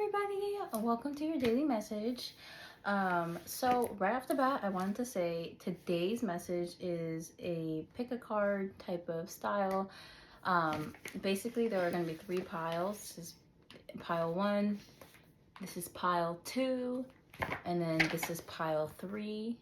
everybody, welcome to your daily message. So right off the bat, I wanted to say today's message is a pick a card type of style. Basically, there are going to be 3 piles. This is pile 1, this is pile 2, and then this is pile 3.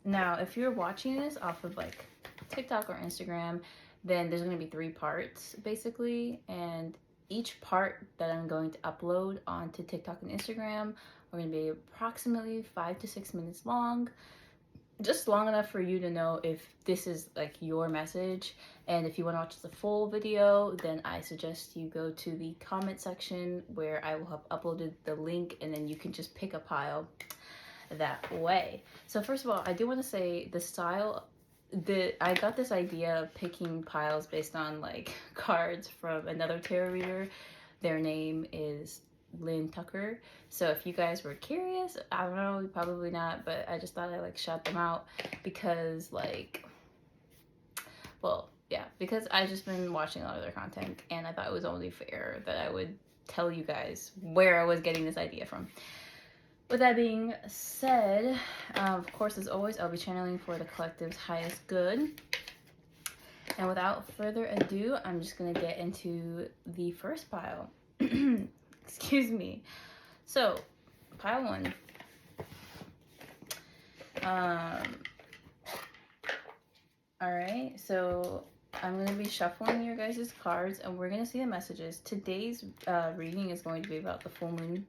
Now, if you're watching this off of like TikTok or Instagram, then there's going to be 3 parts basically, and each part that I'm going to upload onto TikTok and Instagram are going to be approximately 5 to 6 minutes long, just long enough for you to know if this is like your message. And if you want to watch the full video, then I suggest you go to the comment section where I will have uploaded the link, and then you can just pick a pile that way. So first of all, I do want to say the style, I got this idea of picking piles based on like cards from another tarot reader. Their name is Lynn Tucker. So if you guys were curious, I don't know, probably not, but I just thought I'd like shout them out because like, well, yeah, because I've just been watching a lot of their content, and I thought it was only fair that I would tell you guys where I was getting this idea from. With that being said, of course, as always, I'll be channeling for the collective's highest good. And without further ado, I'm just going to get into the first pile. Excuse me. So, pile 1. Alright, so I'm going to be shuffling your guys' cards, and we're going to see the messages. Today's reading is going to be about the full moon.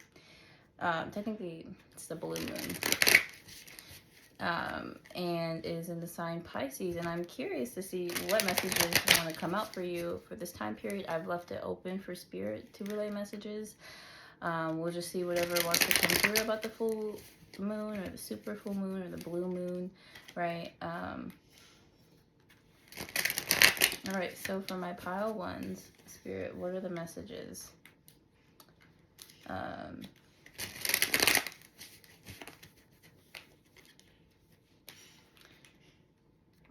Technically it's the blue moon, and is in the sign Pisces, and I'm curious to see what messages want to come out for you for this time period. I've left it open for spirit to relay messages. We'll just see whatever wants to come through about the full moon or the super full moon or the blue moon, right? All right, so for my pile 1s, spirit, what are the messages?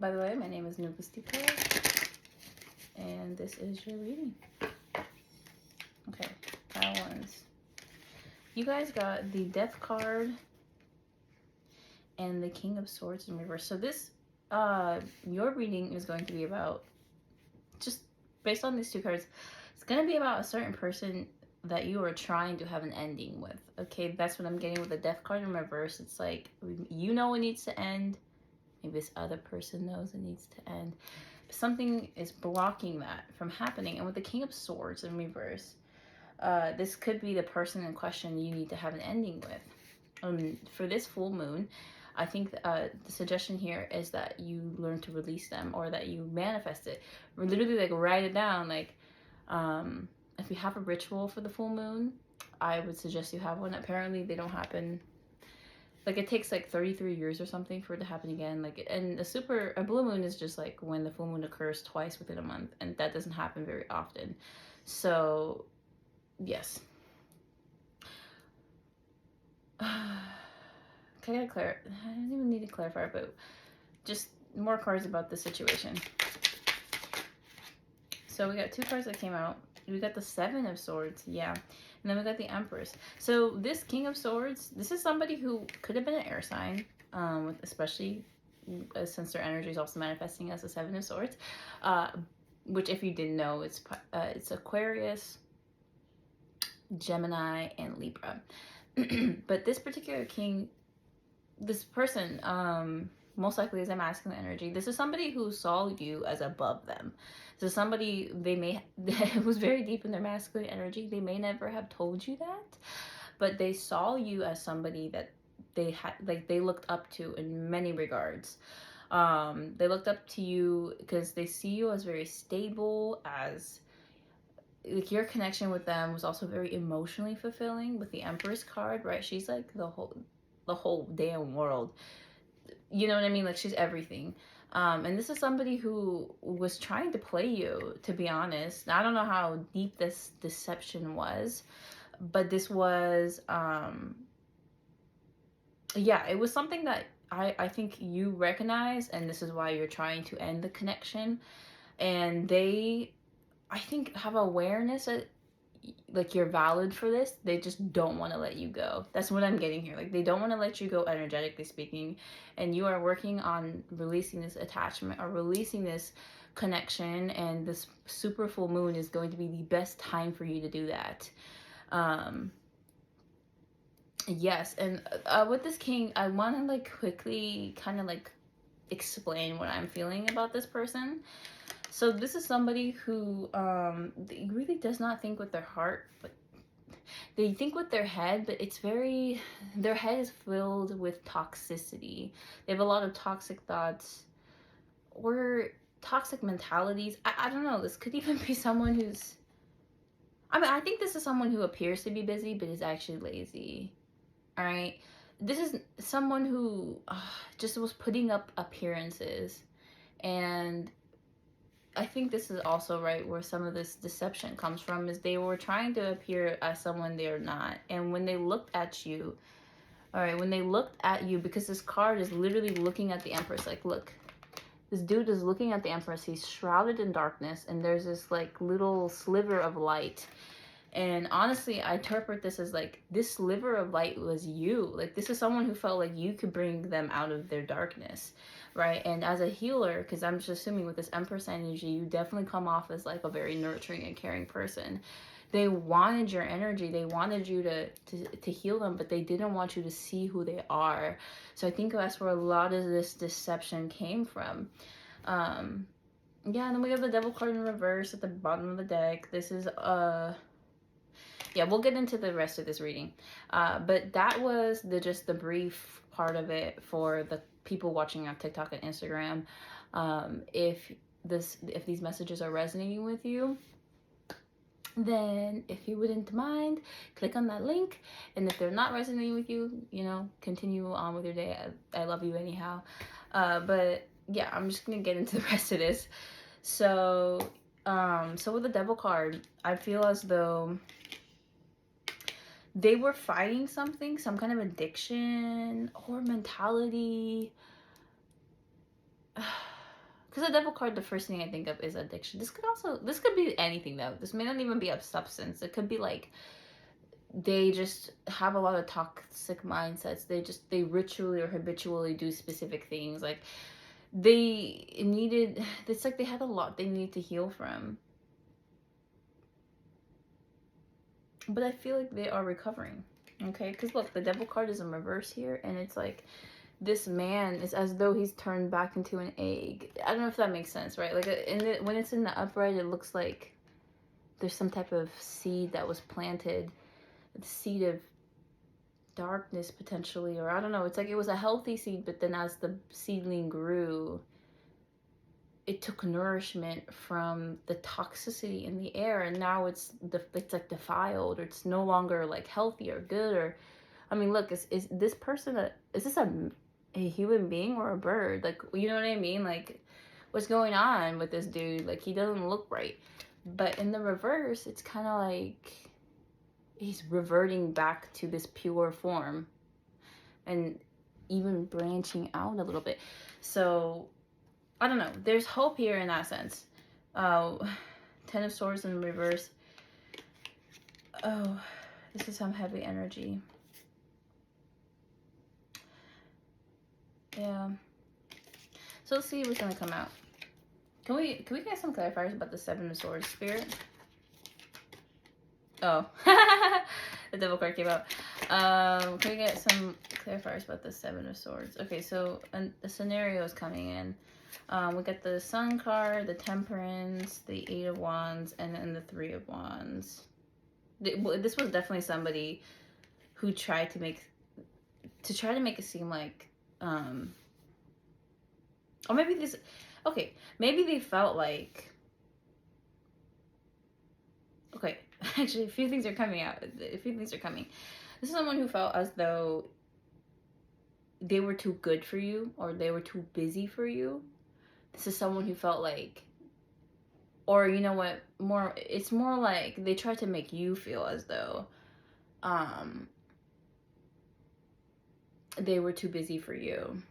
By the way, my name is Negustita, and this is your reading. Okay, pile 1s. You guys got the Death card and the King of Swords in reverse. So this, your reading is going to be about, just based on these 2 cards, it's going to be about a certain person that you are trying to have an ending with. Okay, that's what I'm getting with the Death card in reverse. It's like, you know it needs to end. Maybe this other person knows it needs to end. But something is blocking that from happening. And with the King of Swords in reverse, this could be the person in question you need to have an ending with. For this full moon, I think the suggestion here is that you learn to release them, or that you manifest it. Or literally like write it down. Like, if you have a ritual for the full moon, I would suggest you have one. Apparently they don't happen. Like, it takes like 33 years or something for it to happen again. Like, and a blue moon is just like when the full moon occurs twice within a month, and that doesn't happen very often. So, yes. I don't even need to clarify, but just more cards about the situation. So we got 2 cards that came out. We got the 7 of Swords, yeah. And then we got the Empress. So this King of Swords, this is somebody who could have been an air sign, especially since their energy is also manifesting as the 7 of Swords, which, if you didn't know, it's Aquarius, Gemini, and Libra. But this particular king, this person, most likely is a masculine energy. This is somebody who saw you as above them. So somebody who's very deep in their masculine energy. They may never have told you that, but they saw you as somebody that they looked up to in many regards. They looked up to you because they see you as very stable, as like your connection with them was also very emotionally fulfilling. With the Empress card, right? She's like the whole damn world. You know what I mean? Like, she's everything. And this is somebody who was trying to play you, to be honest. I don't know how deep this deception was, but this was, yeah, it was something that I think you recognize, and this is why you're trying to end the connection. And they, I think, have awareness that like you're valid for this. They just don't want to let you go. That's what I'm getting here. Like they don't want to let you go, energetically speaking, and you are working on releasing this attachment or releasing this connection, and this super full moon is going to be the best time for you to do that. Yes, and with this king, I want to like quickly kind of like explain what I'm feeling about this person. So this is somebody who really does not think with their heart, but they think with their head, but it's very, their head is filled with toxicity. They have a lot of toxic thoughts or toxic mentalities. I don't know, this could even be someone who's, I mean, I think this is someone who appears to be busy, but is actually lazy. All right. This is someone who just was putting up appearances. And I think this is also right where some of this deception comes from, is they were trying to appear as someone they're not. And when they looked at you, all right, when they looked at you, because this card is literally looking at the Empress, like, look, this dude is looking at the Empress. He's shrouded in darkness, and there's this like little sliver of light. And honestly, I interpret this as like, this sliver of light was you. Like, this is someone who felt like you could bring them out of their darkness, right? And as a healer, because I'm just assuming with this Empress energy, you definitely come off as like a very nurturing and caring person. They wanted your energy. They wanted you to heal them, but they didn't want you to see who they are. So I think that's where a lot of this deception came from. Yeah, and then we have the Devil card in reverse at the bottom of the deck. This is yeah, we'll get into the rest of this reading, but that was just the brief part of it for the people watching on TikTok and Instagram. If these messages are resonating with you, then if you wouldn't mind, click on that link. And if they're not resonating with you, you know, continue on with your day. I love you anyhow. But yeah, I'm just gonna get into the rest of this. So with the Devil card, I feel as though they were fighting something, some kind of addiction or mentality. Because the Devil card, the first thing I think of is addiction. This could be anything though. This may not even be a substance. It could be like they just have a lot of toxic mindsets. They ritually or habitually do specific things. Like it's like they had a lot they need to heal from. But I feel like they are recovering, okay? Because look, the Devil card is in reverse here, and it's like this man is as though he's turned back into an egg. I don't know if that makes sense, right? Like when it's in the upright, it looks like there's some type of seed that was planted, the seed of darkness potentially, or I don't know. It's like it was a healthy seed, but then as the seedling grew, it took nourishment from the toxicity in the air, and now it's like defiled, or it's no longer like healthy or good. Or I mean, look, is this person is this a human being or a bird? Like, you know what I mean? Like, what's going on with this dude? Like, he doesn't look right. But in the reverse, it's kind of like he's reverting back to this pure form and even branching out a little bit. So I don't know. There's hope here in that sense. Ten of Swords in reverse. Oh, this is some heavy energy. Yeah. So let's see what's gonna come out. Can we get some clarifiers about the Seven of Swords, Spirit? Oh, the Devil card came out. Can we get some clarifiers about the Seven of Swords? Okay, so the scenario is coming in. We got the Sun card, the Temperance, the Eight of Wands, and then the Three of Wands. This was definitely somebody who tried to make it seem like, or maybe this, okay, maybe they felt like, okay, actually a few things are coming out. A few things are coming. This is someone who felt as though they were too good for you, or they were too busy for you. This is someone who felt like, or you know what, it's more like they tried to make you feel as though they were too busy for you.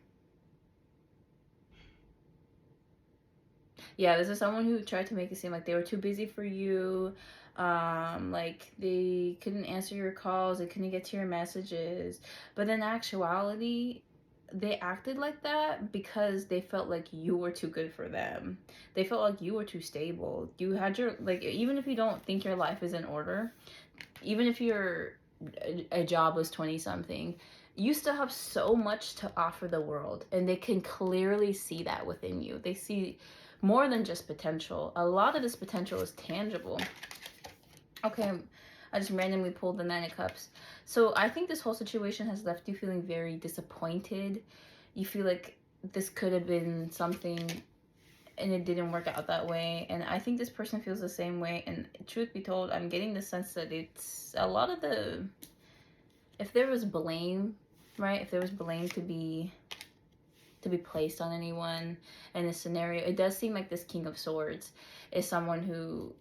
Yeah, this is someone who tried to make it seem like they were too busy for you. Like they couldn't answer your calls, they couldn't get to your messages. But in actuality, they acted like that because they felt like you were too good for them. They felt like you were too stable. You had your, like, even if you don't think your life is in order, even if you're a jobless 20 something, you still have so much to offer the world, and they can clearly see that within you. They see more than just potential. A lot of this potential is tangible. Okay, I just randomly pulled the Nine of Cups. So I think this whole situation has left you feeling very disappointed. You feel like this could have been something and it didn't work out that way. And I think this person feels the same way. And truth be told, I'm getting the sense that it's a lot of the, if there was blame, right? If there was blame to be placed on anyone in this scenario, it does seem like this King of Swords is someone who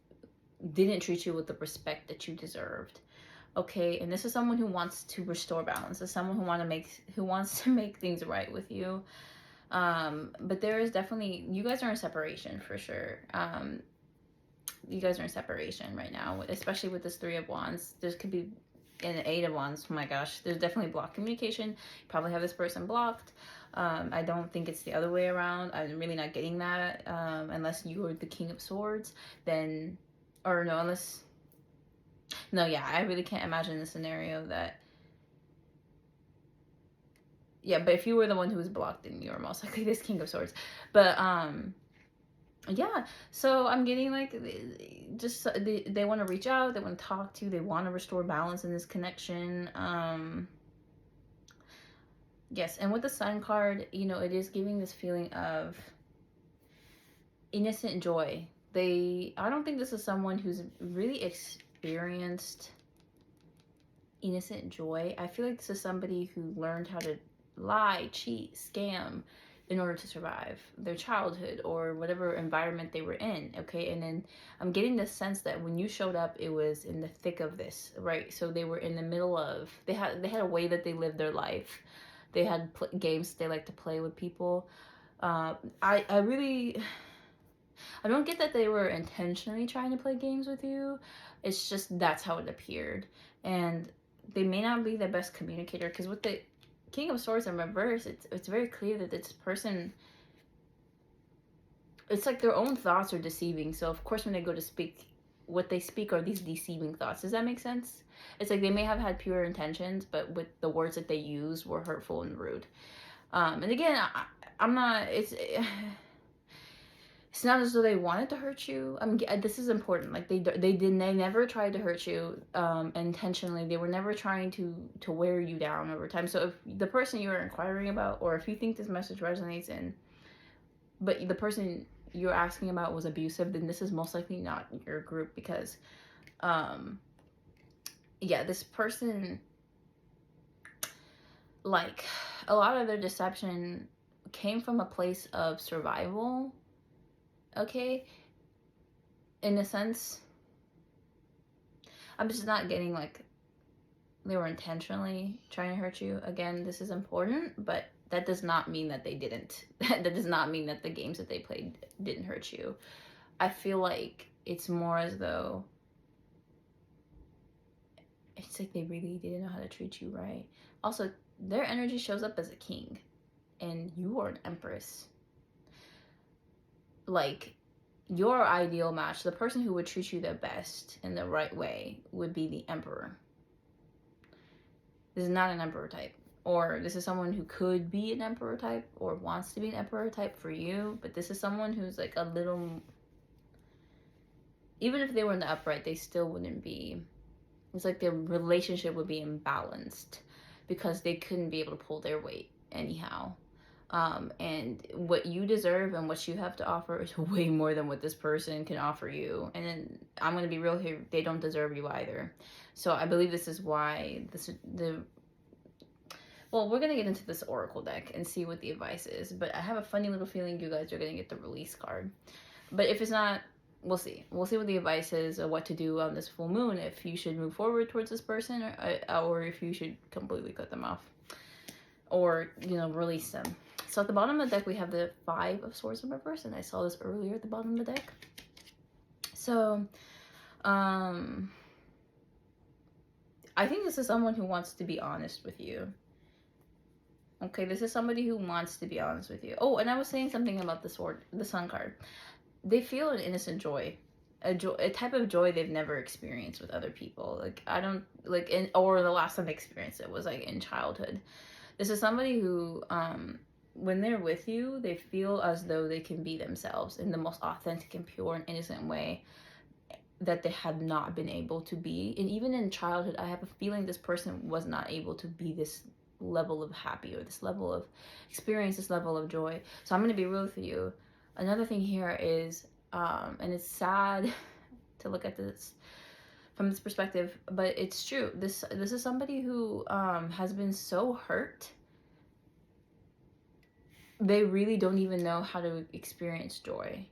didn't treat you with the respect that you deserved. Okay, and this is someone who wants to restore balance. It's someone who wants to make things right with you. But there is definitely, you guys are in separation for sure. You guys are in separation right now, especially with this Three of Wands. There could be an Eight of Wands. Oh my gosh, there's definitely blocked communication. You probably have this person blocked. I don't think it's the other way around. I'm really not getting that. Unless you are the King of Swords, then, or no, unless, no, yeah, I really can't imagine the scenario that, yeah, but if you were the one who was blocked, then you were most likely this King of Swords. But, yeah, so I'm getting like, just, they want to reach out, they want to talk to you, they want to restore balance in this connection. Yes, and with the Sun card, you know, it is giving this feeling of innocent joy. I don't think this is someone who's really experienced innocent joy. I feel like this is somebody who learned how to lie, cheat, scam in order to survive their childhood or whatever environment they were in. Okay, and then I'm getting the sense that when you showed up, it was in the thick of this, right? So they were in the middle of, they had a way that they lived their life. They had games they like to play with people. I don't get that they were intentionally trying to play games with you. It's just that's how it appeared. And they may not be the best communicator, because with the King of Swords in reverse, it's very clear that this person, it's like their own thoughts are deceiving. So of course when they go to speak, what they speak are these deceiving thoughts. Does that make sense? It's like they may have had pure intentions, but with the words that they use were hurtful and rude. And again, I'm not, it's not as though they wanted to hurt you. This is important. Like they never tried to hurt you intentionally. They were never trying to wear you down over time. So if the person you are inquiring about, or if you think this message resonates but the person you're asking about was abusive, then this is most likely not your group, because yeah, this person, like, a lot of their deception came from a place of survival. Okay, in a sense, I'm just not getting like they were intentionally trying to hurt you. Again, this is important, but that does not mean that they didn't. That does not mean that the games that they played didn't hurt you. I feel like it's more as though it's like they really didn't know how to treat you right. Also, their energy shows up as a king, and you are an empress. Like, your ideal match, the person who would treat you the best in the right way, would be the emperor. This is not an emperor type. Or this is someone who could be an emperor type or wants to be an emperor type for you. But this is someone who's like a little... Even if they were in the upright, they still wouldn't be... It's like their relationship would be imbalanced because they couldn't be able to pull their weight anyhow. And what you deserve and what you have to offer is way more than what this person can offer you. And then I'm going to be real here, they don't deserve you either. So I believe this is why well, we're going to get into this oracle deck and see what the advice is, but I have a funny little feeling you guys are going to get the release card. But if it's not, we'll see what the advice is or what to do on this full moon, if you should move forward towards this person or if you should completely cut them off or, you know, release them. So at the bottom of the deck, we have the Five of Swords in reverse, and I saw this earlier at the bottom of the deck. So, I think this is someone who wants to be honest with you. Okay, this is somebody who wants to be honest with you. Oh, and I was saying something about the Sun card. They feel an innocent joy. A type of joy they've never experienced with other people. Like, I don't, like, or the last time they experienced it was, like, in childhood. This is somebody who, when they're with you, they feel as though they can be themselves in the most authentic and pure and innocent way that they have not been able to be. And even in childhood, I have a feeling this person was not able to be this level of happy, or this level of experience, this level of joy. So I'm going to be real with you. Another thing here is, and it's sad to look at this from this perspective, but it's true. This is somebody who has been so hurt. They really don't even know how to experience joy,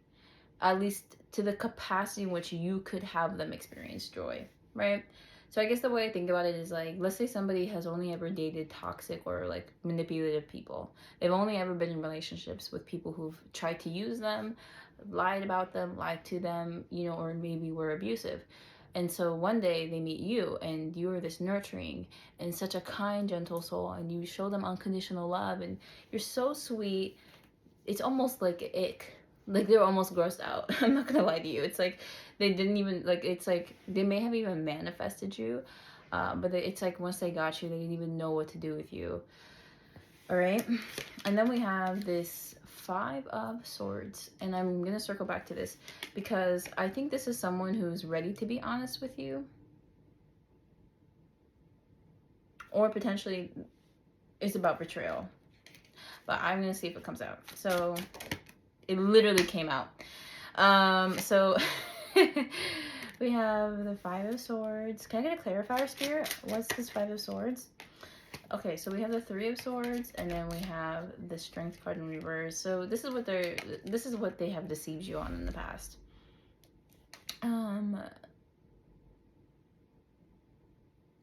at least to the capacity in which you could have them experience joy, right? So I guess the way I think about it is, like, let's say somebody has only ever dated toxic or, like, manipulative people. They've only ever been in relationships with people who've tried to use them, lied about them, lied to them, you know, or maybe were abusive. And so one day they meet you, and you're this nurturing and such a kind, gentle soul, and you show them unconditional love, and you're so sweet. It's almost like an ick. Like, they're almost grossed out. I'm not gonna lie to you. It's like they didn't even, like, it's like they may have even manifested you, but it's like once they got you, they didn't even know what to do with you. All right, and then we have this Five of Swords, and I'm gonna circle back to this because I think this is someone who's ready to be honest with you, or potentially it's about betrayal, but I'm gonna see if it comes out. So it literally came out. So we have the Five of Swords. Can I get a clarifier, Spirit? What's this Five of Swords? Okay, so we have the Three of Swords, and then we have the Strength card in reverse. So this is what they have deceived you on in the past.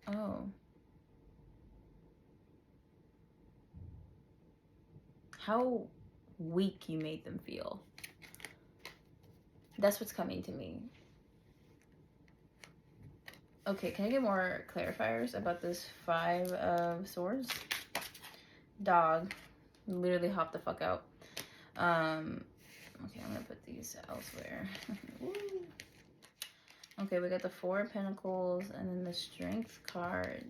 Oh. How weak you made them feel. That's what's coming to me. Okay, can I get more clarifiers about this Five of Swords? Dog. Literally hopped the fuck out. Okay, I'm gonna put these elsewhere. Okay, we got the Four of Pentacles and then the Strength card.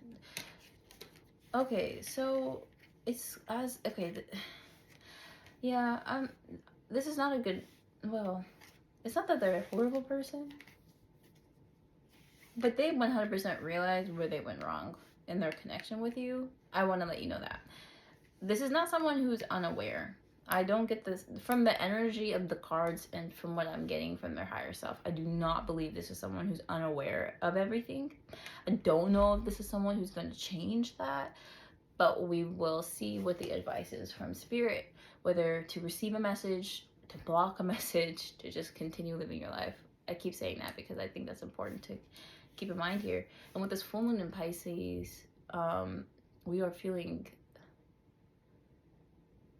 Okay, so it's as, okay, yeah, this is not a good, well, it's not that they're a horrible person, but they 100% realized where they went wrong in their connection with you. I want to let you know that. This is not someone who's unaware. I don't get this from the energy of the cards and from what I'm getting from their higher self. I do not believe this is someone who's unaware of everything. I don't know if this is someone who's going to change that, but we will see what the advice is from Spirit, whether to receive a message, to block a message, to just continue living your life. I keep saying that because I think that's important to keep in mind here. And with this full moon in Pisces, we are feeling,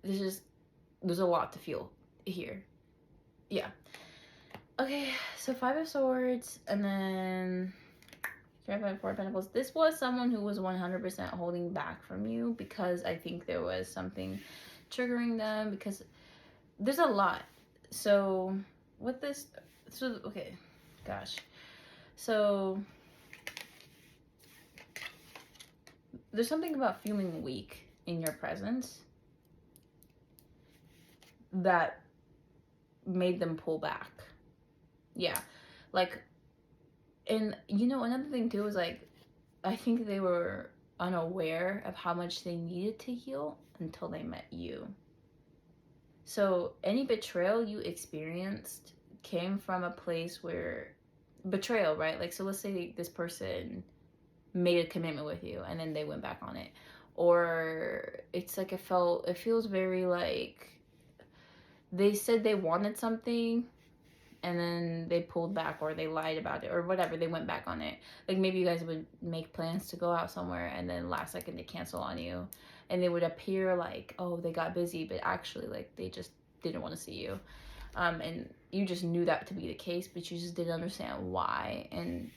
there's a lot to feel here. Yeah. Okay, so Five of Swords, and then Four of Pentacles. This was someone who was 100% holding back from you because I think there was something triggering them, because there's a lot. So with this, so okay, gosh. So there's something about feeling weak in your presence that made them pull back. Yeah, like, and you know, another thing too is, like, I think they were unaware of how much they needed to heal until they met you. So any betrayal you experienced came from a place where, betrayal, right? Like, so let's say this person made a commitment with you and then they went back on it, or it's like it feels very like they said they wanted something and then they pulled back, or they lied about it, or whatever, they went back on it. Like, maybe you guys would make plans to go out somewhere and then last second they cancel on you, and they would appear like, oh, they got busy, but actually like they just didn't want to see you. And you just knew that to be the case, but you just didn't understand why. And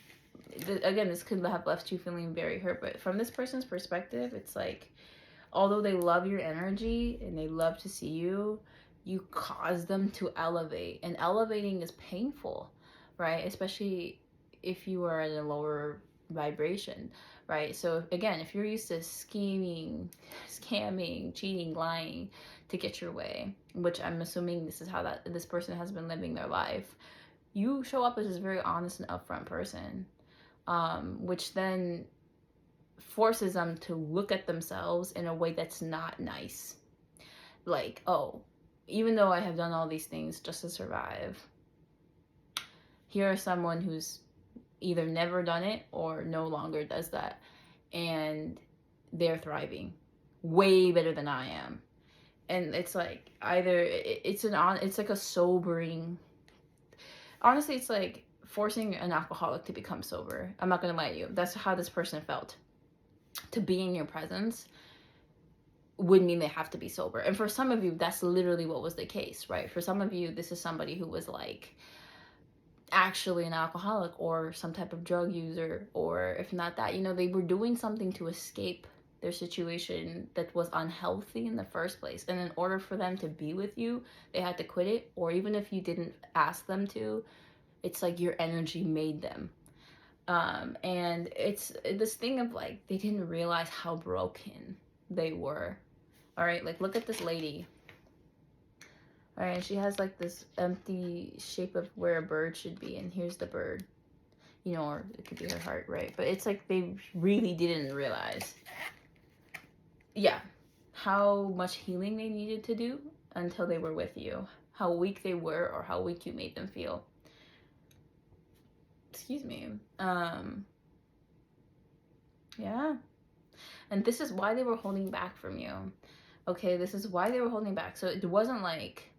again, this could have left you feeling very hurt, but from this person's perspective, it's like, although they love your energy and they love to see you, you cause them to elevate, and elevating is painful, right? Especially if you are at a lower vibration, right? So again, if you're used to scheming, scamming, cheating, lying to get your way, which I'm assuming this is how this person has been living their life, you show up as this very honest and upfront person, which then forces them to look at themselves in a way that's not nice. Like, oh, even though I have done all these things just to survive, here is someone who's either never done it or no longer does that, and they're thriving way better than I am. And it's like, either it's like a sobering, honestly, it's like forcing an alcoholic to become sober. I'm not gonna lie to you, that's how this person felt. To be in your presence would mean they have to be sober. And for some of you, that's literally what was the case, right? For some of you, this is somebody who was like actually an alcoholic or some type of drug user, or if not that, you know, they were doing something to escape their situation that was unhealthy in the first place. And in order for them to be with you, they had to quit it. Or even if you didn't ask them to, it's like your energy made them. And it's this thing of like, they didn't realize how broken they were. All right, like look at this lady. All right, she has like this empty shape of where a bird should be, and here's the bird, you know, or it could be her heart, right? But it's like they really didn't realize, yeah, how much healing they needed to do until they were with you, how weak they were, or how weak you made them feel. Excuse me. Yeah. And this is why they were holding back from you. Okay, this is why they were holding back. So it wasn't like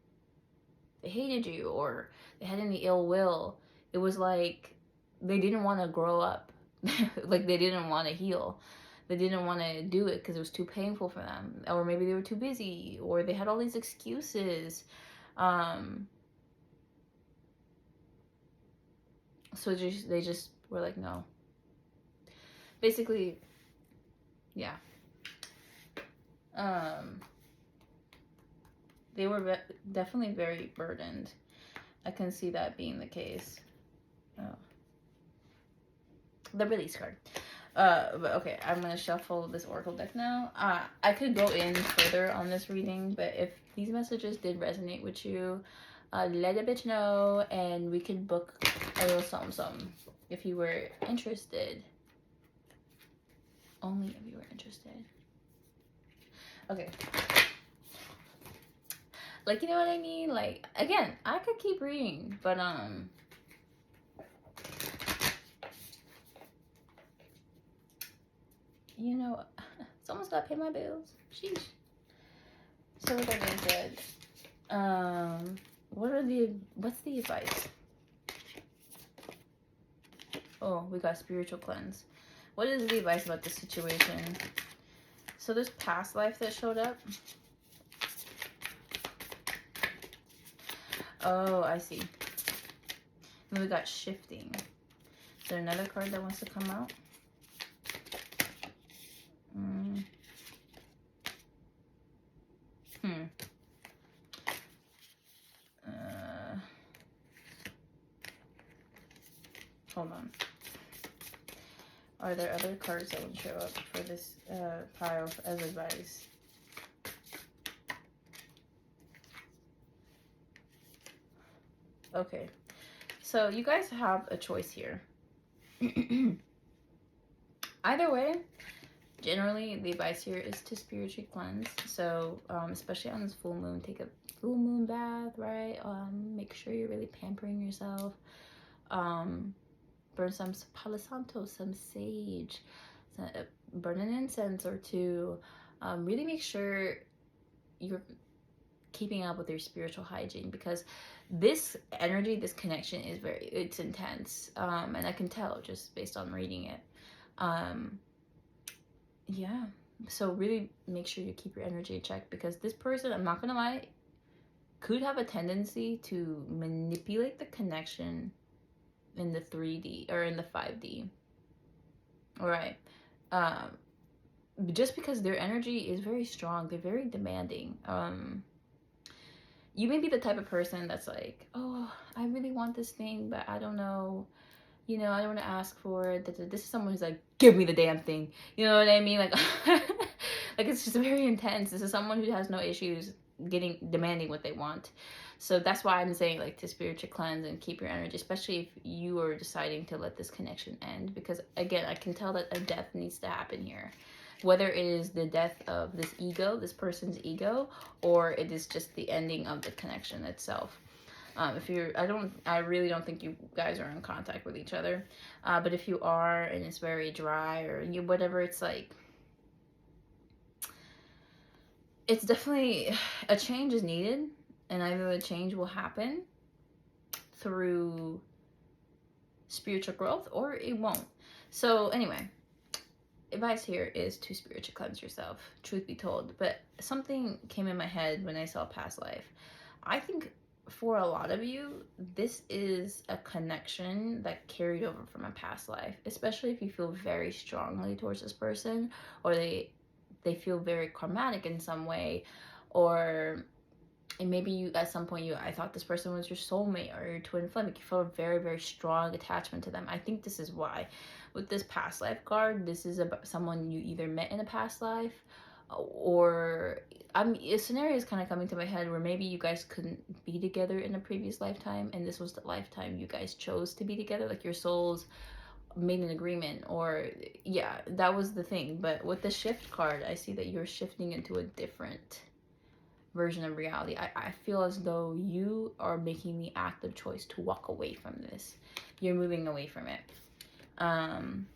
they hated you or they had any ill will. It was like they didn't want to grow up. Like they didn't want to heal. They didn't want to do it because it was too painful for them. Or maybe they were too busy, or they had all these excuses. So they just were like, no. Basically, yeah. They were definitely very burdened. I can see that being the case. Oh. The release card. But okay, I'm gonna shuffle this oracle deck now. I could go in further on this reading, but if these messages did resonate with you, let a bitch know, and we could book a little something if you were interested. Only if you were interested. Okay. Like, you know what I mean? Like, again, I could keep reading, but you know, someone's got to pay my bills. Sheesh. So with that being said, what's the advice? Oh, we got spiritual cleanse. What is the advice about this situation? So there's past life that showed up. Oh, I see. And we got shifting. Is there another card that wants to come out? Hold on. Are there other cards that would show up for this pile as advice? Okay. So you guys have a choice here. Either way, generally the advice here is to spiritually cleanse. So especially on this full moon, take a full moon bath, right? Make sure you're really pampering yourself. Burn some Palo Santo, some sage, burn an incense or two. Really make sure you're keeping up with your spiritual hygiene, because this energy, this connection is it's intense. And I can tell just based on reading it. Yeah. So really make sure you keep your energy in check, because this person, I'm not gonna lie, could have a tendency to manipulate the connection in the 3D or in the 5D. All right. Just because their energy is very strong, they're very demanding. You may be the type of person that's like, oh, I really want this thing, but I don't know. You know, I don't want to ask for it. This is someone who's like, give me the damn thing. You know what I mean? Like, like it's just very intense. This is someone who has no issues demanding what they want. So that's why I'm saying, like, to spiritual cleanse and keep your energy, especially if you are deciding to let this connection end. Because again, I can tell that a death needs to happen here. Whether it is the death of this ego, this person's ego, or it is just the ending of the connection itself. If you're, I really don't think you guys are in contact with each other. But if you are, and it's very dry, or whatever, it's like, it's definitely, a change is needed, and either the change will happen through spiritual growth or it won't. So anyway, advice here is to spiritually cleanse yourself, truth be told. But something came in my head when I saw past life. I think for a lot of you, this is a connection that carried over from a past life, especially if you feel very strongly towards this person, or they feel very karmatic in some way, or and maybe you, at some point, I thought this person was your soulmate or your twin flame. You feel a very, very strong attachment to them. I think this is why. With this past life card, this is about someone you either met in a past life, or a scenario is kind of coming to my head where maybe you guys couldn't be together in a previous lifetime, and this was the lifetime you guys chose to be together. Like your souls made an agreement, or yeah, that was the thing. But with the shift card, I see that you're shifting into a different version of reality. I feel as though you are making the active choice to walk away from this. You're moving away from it. And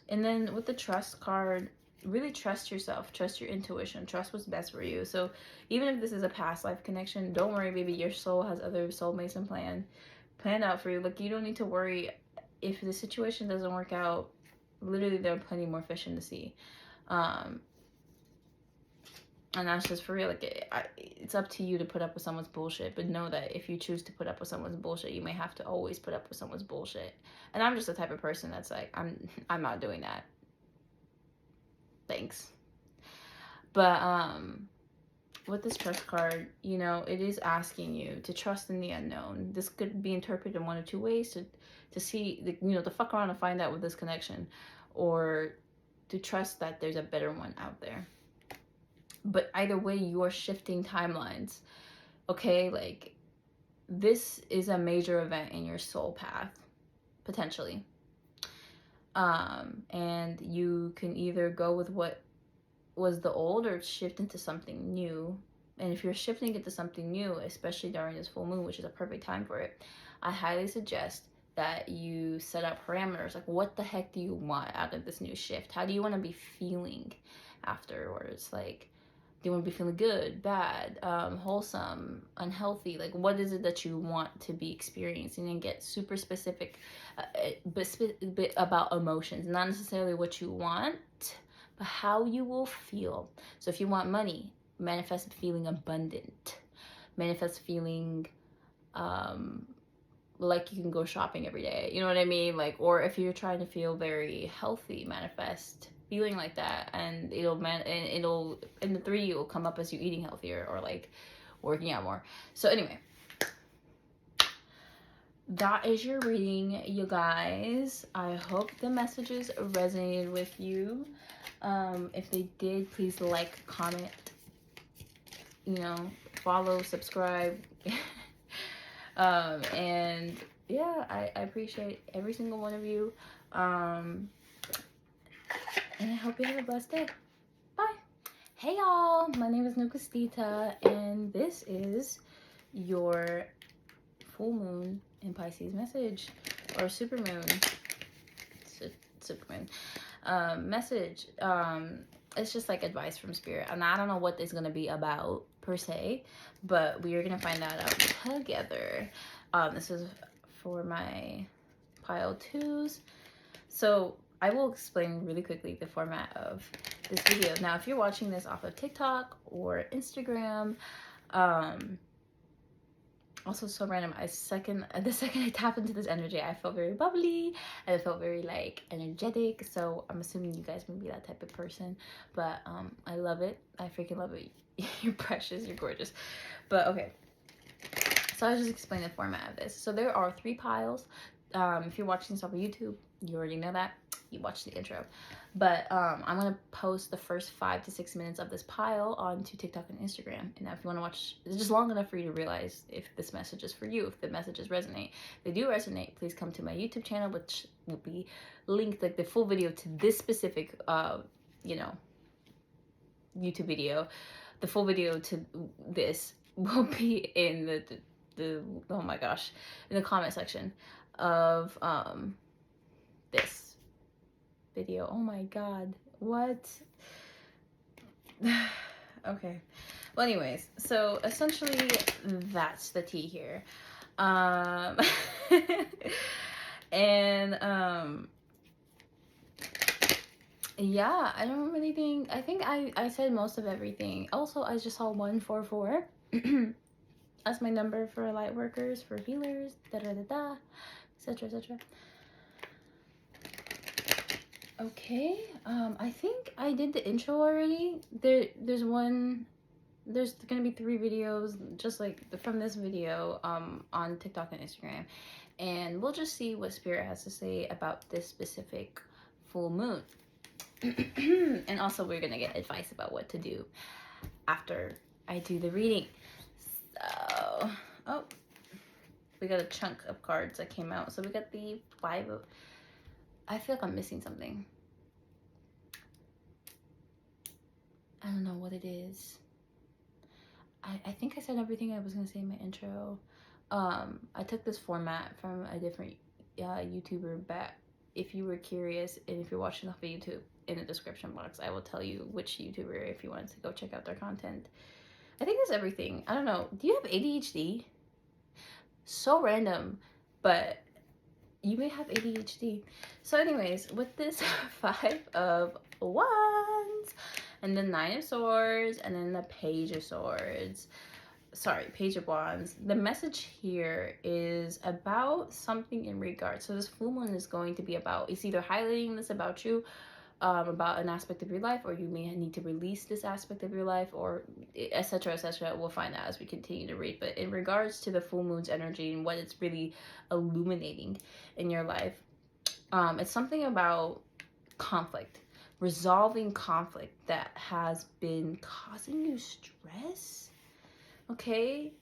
then with the trust card, really trust yourself, trust your intuition, trust what's best for you. So even if this is a past life connection, don't worry, baby. Your soul has other soulmates and planned out for you. Like, you don't need to worry if the situation doesn't work out. Literally, there are plenty more fish in the sea. And that's just for real. Like, it's up to you to put up with someone's bullshit. But know that if you choose to put up with someone's bullshit, you may have to always put up with someone's bullshit. And I'm just the type of person that's like, I'm not doing that. Thanks. But with this trust card, you know, it is asking you to trust in the unknown. This could be interpreted in one of two ways: to see, you know, to fuck around and find out with this connection, or to trust that there's a better one out there. But either way, you're shifting timelines. Okay, like, this is a major event in your soul path, potentially. And you can either go with what was the old, or shift into something new. And if you're shifting into something new, especially during this full moon, which is a perfect time for it, I highly suggest that you set up parameters. Like, what the heck do you want out of this new shift? How do you want to be feeling afterwards? Like, do you want to be feeling good, bad, wholesome, unhealthy? Like, what is it that you want to be experiencing? And get super specific but about emotions. Not necessarily what you want, but how you will feel. So if you want money, manifest feeling abundant. Manifest feeling like you can go shopping every day. You know what I mean? Like, or if you're trying to feel very healthy, manifest feeling like that, and it'll in the 3 it will come up as you eating healthier, or like working out more. So anyway, that is your reading, you guys. I hope the messages resonated with you. If they did, please like, comment, you know, follow, subscribe. And yeah, I appreciate every single one of you. And I hope you have a blessed day. Bye. Hey y'all, my name is Negustita, and this is your full moon in Pisces message, or super moon. Super moon message. It's just like advice from spirit, and I don't know what it's gonna be about per se, but we are gonna find that out together. This is for my pile 2s. So I will explain really quickly the format of this video. Now, if you're watching this off of TikTok or Instagram, also so random, the second I tap into this energy, I felt very bubbly and I felt very like energetic. So I'm assuming you guys may be that type of person, but I love it. I freaking love it. You're precious, you're gorgeous. But okay, so I'll just explain the format of this. So there are 3 piles. If you're watching this off of YouTube, you already know that. You watched the intro. But I'm going to post the first 5 to 6 minutes of this pile onto TikTok and Instagram. And now if you want to watch, it's just long enough for you to realize if this message is for you, if the messages resonate. If they do resonate, please come to my YouTube channel, which will be linked, like the full video to this specific, you know, YouTube video. The full video to this will be in the oh my gosh, in the comment section of this video. Oh my god, what? Okay, well, anyways, so essentially that's the tea here. And yeah, I don't really think, I think I said most of everything. Also, I just saw 144. That's my number for light workers, for healers, etc., etc. Okay, I think I did the intro already. There's gonna be 3 videos just like from this video on TikTok and Instagram, and we'll just see what Spirit has to say about this specific full moon. And also we're gonna get advice about what to do after I do the reading. So, oh, we got a chunk of cards that came out. So we got the 5 of, I feel like I'm missing something. I don't know what it is. I think I said everything I was gonna say in my intro. I took this format from a different YouTuber, but if you were curious and if you're watching off of YouTube, in the description box I will tell you which YouTuber if you wanted to go check out their content. I think that's everything. I don't know. Do you have ADHD? So random, but you may have ADHD. So anyways, with this 5 of Wands and the 9 of Swords and then the Page of Swords, sorry, Page of Wands, the message here is about something in regards. So this full moon is going to be about, it's either highlighting this about you, about an aspect of your life, or you may need to release this aspect of your life, or etc., etc. We'll find out as we continue to read. But in regards to the full moon's energy and what it's really illuminating in your life, it's something about conflict, resolving conflict that has been causing you stress. Okay,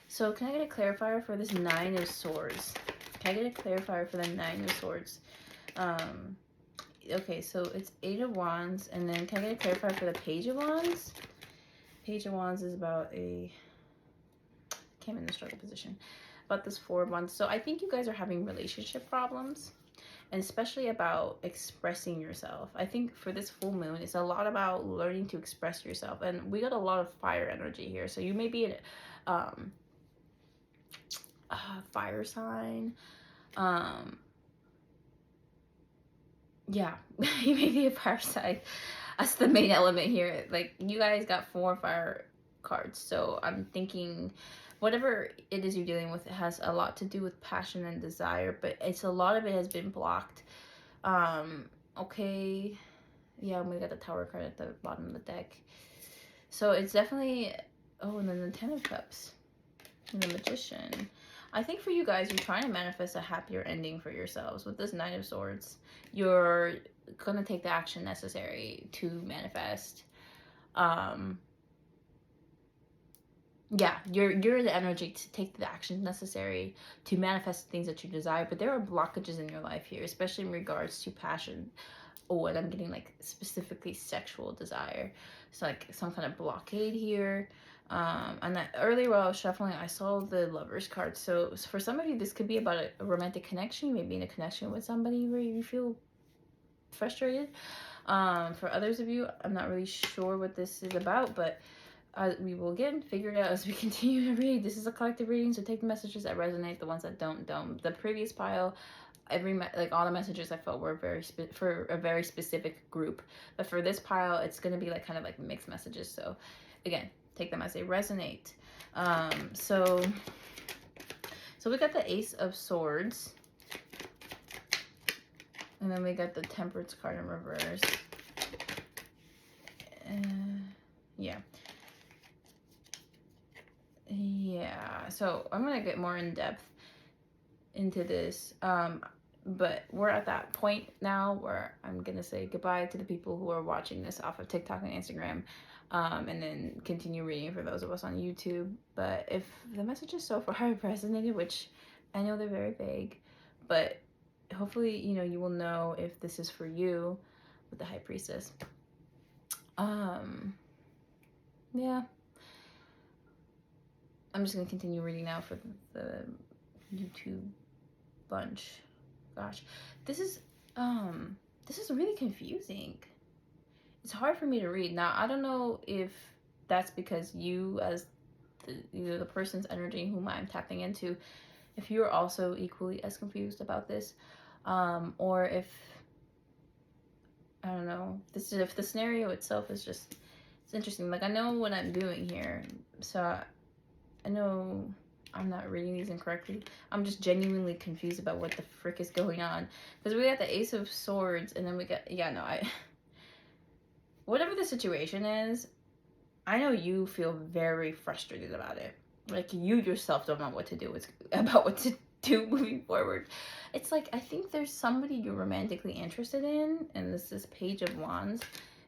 so can I get a clarifier for this 9 of Swords? Can I get a clarifier for the 9 of Swords? Okay, so it's 8 of Wands, and then can I get a clarifier for the Page of Wands? Page of Wands is about came in the struggle position, about this 4 of Wands. So I think you guys are having relationship problems, and especially about expressing yourself. I think for this full moon, it's a lot about learning to express yourself, and we got a lot of fire energy here. So you may be a fire sign. Yeah, you may be a fire sign. That's the main element here. Like, you guys got 4 fire cards, so I'm thinking whatever it is you're dealing with, it has a lot to do with passion and desire, but it's a lot of it has been blocked. Okay, yeah, we got the Tower card at the bottom of the deck, so it's definitely, oh, and then the 10 of Cups and the Magician. I think for you guys, you're trying to manifest a happier ending for yourselves. With this 9 of Swords, you're gonna take the action necessary to manifest. Yeah, you're the energy to take the action necessary to manifest things that you desire, but there are blockages in your life here, especially in regards to passion. Oh, and I'm getting like specifically sexual desire. So like some kind of blockade here. And that earlier while I was shuffling, I saw the Lovers card. So for some of you, this could be about a romantic connection. You may be in a connection with somebody where you feel frustrated. For others of you, I'm not really sure what this is about, but we will again figure it out as we continue to read. This is a collective reading, so take the messages that resonate. The ones that don't. The previous pile, like all the messages I felt were for a very specific group. But for this pile, it's going to be like kind of like mixed messages. So again, take them as they resonate. So we got the Ace of Swords. And then we got the Temperance card in reverse. Yeah. Yeah. So I'm going to get more in depth into this. But we're at that point now where I'm going to say goodbye to the people who are watching this off of TikTok and Instagram. And then continue reading for those of us on YouTube. But if the messages so far have resonated, which I know they're very vague, but hopefully, you know, you will know if this is for you with the High Priestess. Yeah. I'm just going to continue reading now for the YouTube bunch. Gosh, this is really confusing. It's hard for me to read. Now, I don't know if that's because you, as the person's energy whom I'm tapping into, if you're also equally as confused about this, or if, I don't know, if the scenario itself is just, it's interesting. Like, I know what I'm doing here, so I know I'm not reading these incorrectly. I'm just genuinely confused about what the frick is going on. Because we got the Ace of Swords, and then we got, whatever the situation is, I know you feel very frustrated about it. Like, you yourself don't know what to do about what to do moving forward. It's like, I think there's somebody you're romantically interested in, and this is Page of Wands.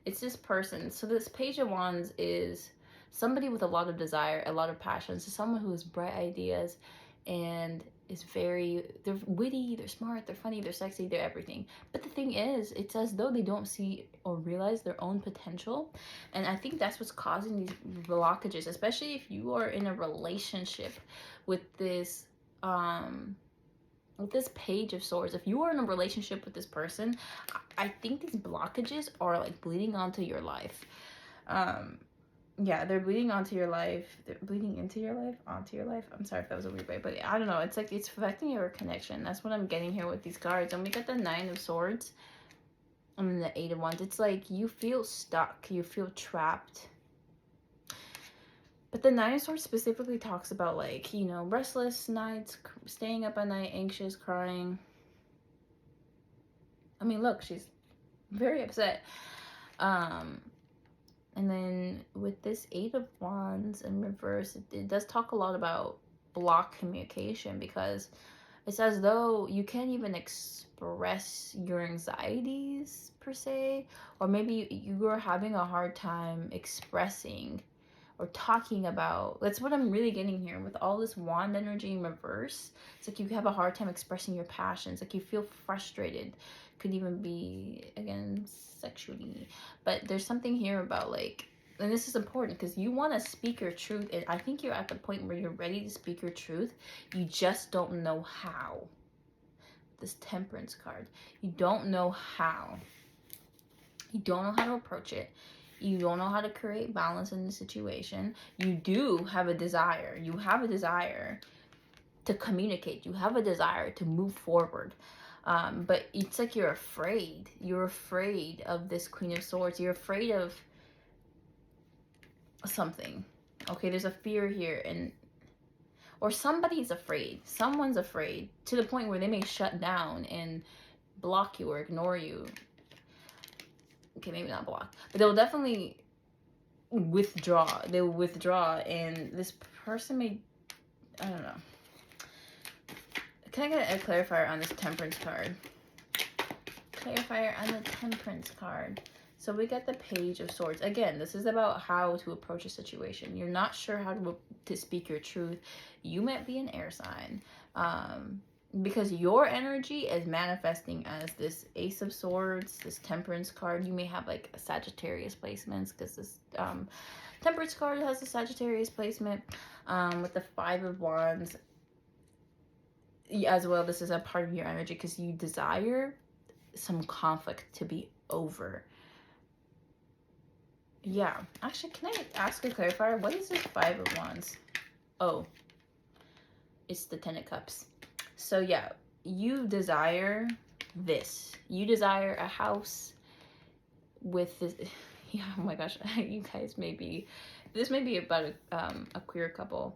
It's this person. So this Page of Wands is somebody with a lot of desire, a lot of passion. So someone who has bright ideas and is they're witty, they're smart, they're funny, they're sexy, they're everything. But the thing is, it's as though they don't see or realize their own potential. And I think that's what's causing these blockages, especially if you are in a relationship with this Page of Swords. If you are in a relationship with this person, I think these blockages are like bleeding onto your life. Yeah, they're bleeding onto your life. They're bleeding into your life, onto your life. I'm sorry if that was a weird way, but I don't know. It's like it's affecting your connection. That's what I'm getting here with these cards. And we got the Nine of Swords and then the Eight of Wands. It's like you feel stuck. You feel trapped. But the Nine of Swords specifically talks about, like, you know, restless nights, staying up at night, anxious, crying. I mean, look, she's very upset. And then with this Eight of Wands in reverse, it does talk a lot about block communication, because it's as though you can't even express your anxieties per se, or maybe you are having a hard time expressing or talking about. That's what I'm really getting here with all this wand energy in reverse. It's like you have a hard time expressing your passions. Like you feel frustrated. Could even be, again, sexually. But there's something here about, like, and this is important because you want to speak your truth. And I think you're at the point where you're ready to speak your truth. You just don't know how. This Temperance card. You don't know how. You don't know how to approach it. You don't know how to create balance in the situation. You do have a desire. You have a desire to communicate. You have a desire to move forward. But it's like you're afraid. You're afraid of this Queen of Swords. You're afraid of something. Okay, there's a fear here. Or somebody's afraid. Someone's afraid to the point where they may shut down and block you or ignore you. Okay, maybe not block, but they'll definitely withdraw. They will withdraw, and this person may, I don't know. Can I get a clarifier on this Temperance card? Clarifier on the Temperance card. So we got the Page of Swords. Again, this is about how to approach a situation. You're not sure how to speak your truth. You might be an air sign. Because your energy is manifesting as this Ace of Swords, this Temperance card. You may have like a Sagittarius placements, because this Temperance card has a Sagittarius placement with the Five of Wands as well. This is a part of your energy because you desire some conflict to be over. Yeah, actually, can I ask a clarifier? What is this Five of Wands? Oh, it's the Ten of Cups. So yeah, you desire this. You desire a house with this. Yeah, oh my gosh, you guys this may be about a queer couple.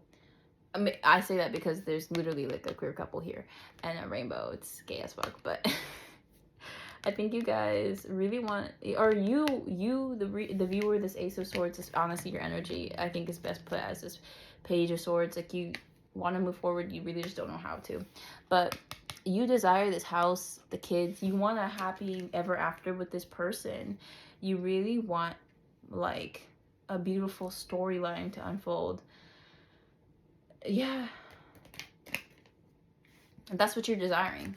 I mean, I say that because there's literally like a queer couple here and a rainbow. It's gay as fuck, but I think you guys really want, or the viewer, this Ace of Swords is honestly your energy. I think is best put as this Page of Swords. Like, you want to move forward, you really just don't know how to. But you desire this house, the kids. You want a happy ever after with this person. You really want like a beautiful storyline to unfold. Yeah. And that's what you're desiring.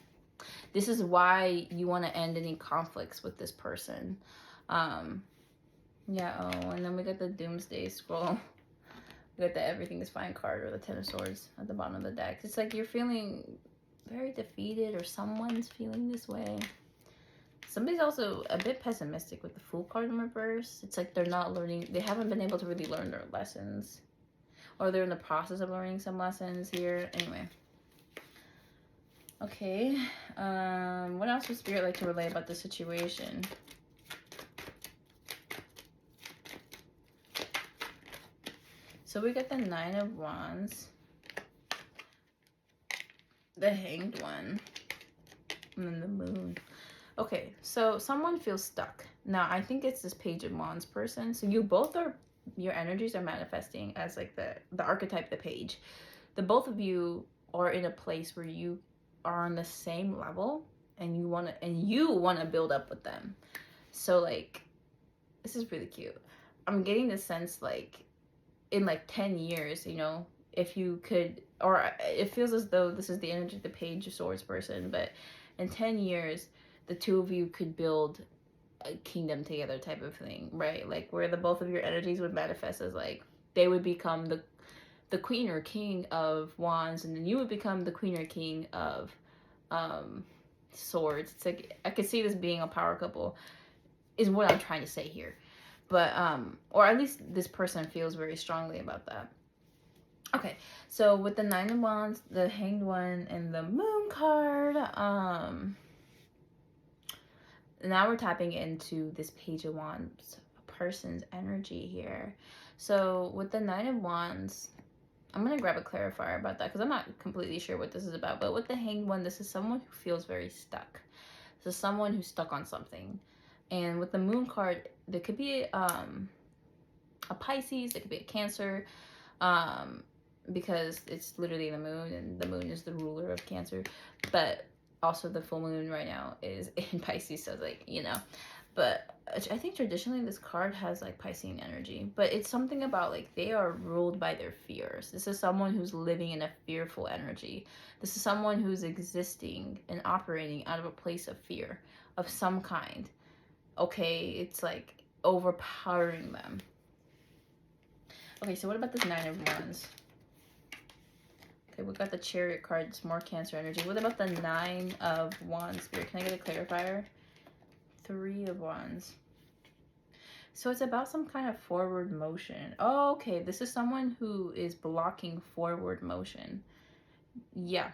This is why you want to end any conflicts with this person. Yeah, oh, and then we got the Doomsday Scroll. We got the Everything is Fine card, or the Ten of Swords at the bottom of the deck. It's like you're feeling very defeated, or someone's feeling this way. Somebody's also a bit pessimistic with the Fool card in reverse. It's like they're not learning, they haven't been able to really learn their lessons. Or they're in the process of learning some lessons here. Anyway. Okay. What else would Spirit like to relay about the situation? So we got the Nine of Wands. The Hanged One. And then the Moon. Okay, so someone feels stuck. Now, I think it's this Page of Wands person. So you both are, your energies are manifesting as like the archetype, the page. The both of you are in a place where you are on the same level, and you want to build up with them. So like, this is really cute. I'm getting the sense like in like 10 years, you know, if you could, or it feels as though this is the energy of the Page of Swords person, but in 10 years, the two of you could build a kingdom together type of thing, right? Like where the both of your energies would manifest as like, they would become the queen or king of wands, and then you would become the queen or king of swords. It's like, I could see this being a power couple, is what I'm trying to say here. But or at least this person feels very strongly about that. Okay, so with the Nine of Wands, the Hanged One, and the Moon card, now we're tapping into this Page of Wands person's energy here. So with the Nine of Wands, I'm going to grab a clarifier about that because I'm not completely sure what this is about. But with the Hanged One, this is someone who feels very stuck. This is someone who's stuck on something. And with the Moon card, there could be a Pisces, there could be a Cancer, because it's literally the moon, and the moon is the ruler of Cancer. But also the full moon right now is in Pisces, so like, you know. But I think traditionally this card has like Piscean energy, but it's something about like they are ruled by their fears. This is someone who's living in a fearful energy. This is someone who's existing and operating out of a place of fear of some kind. Okay, it's like overpowering them. Okay, so what about this Nine of Wands? Okay, we got the Chariot card. It's more Cancer energy. What about the Nine of Wands, Spirit? Can I get a clarifier? Three of Wands. So it's about some kind of forward motion. Oh, okay. This is someone who is blocking forward motion. Yeah.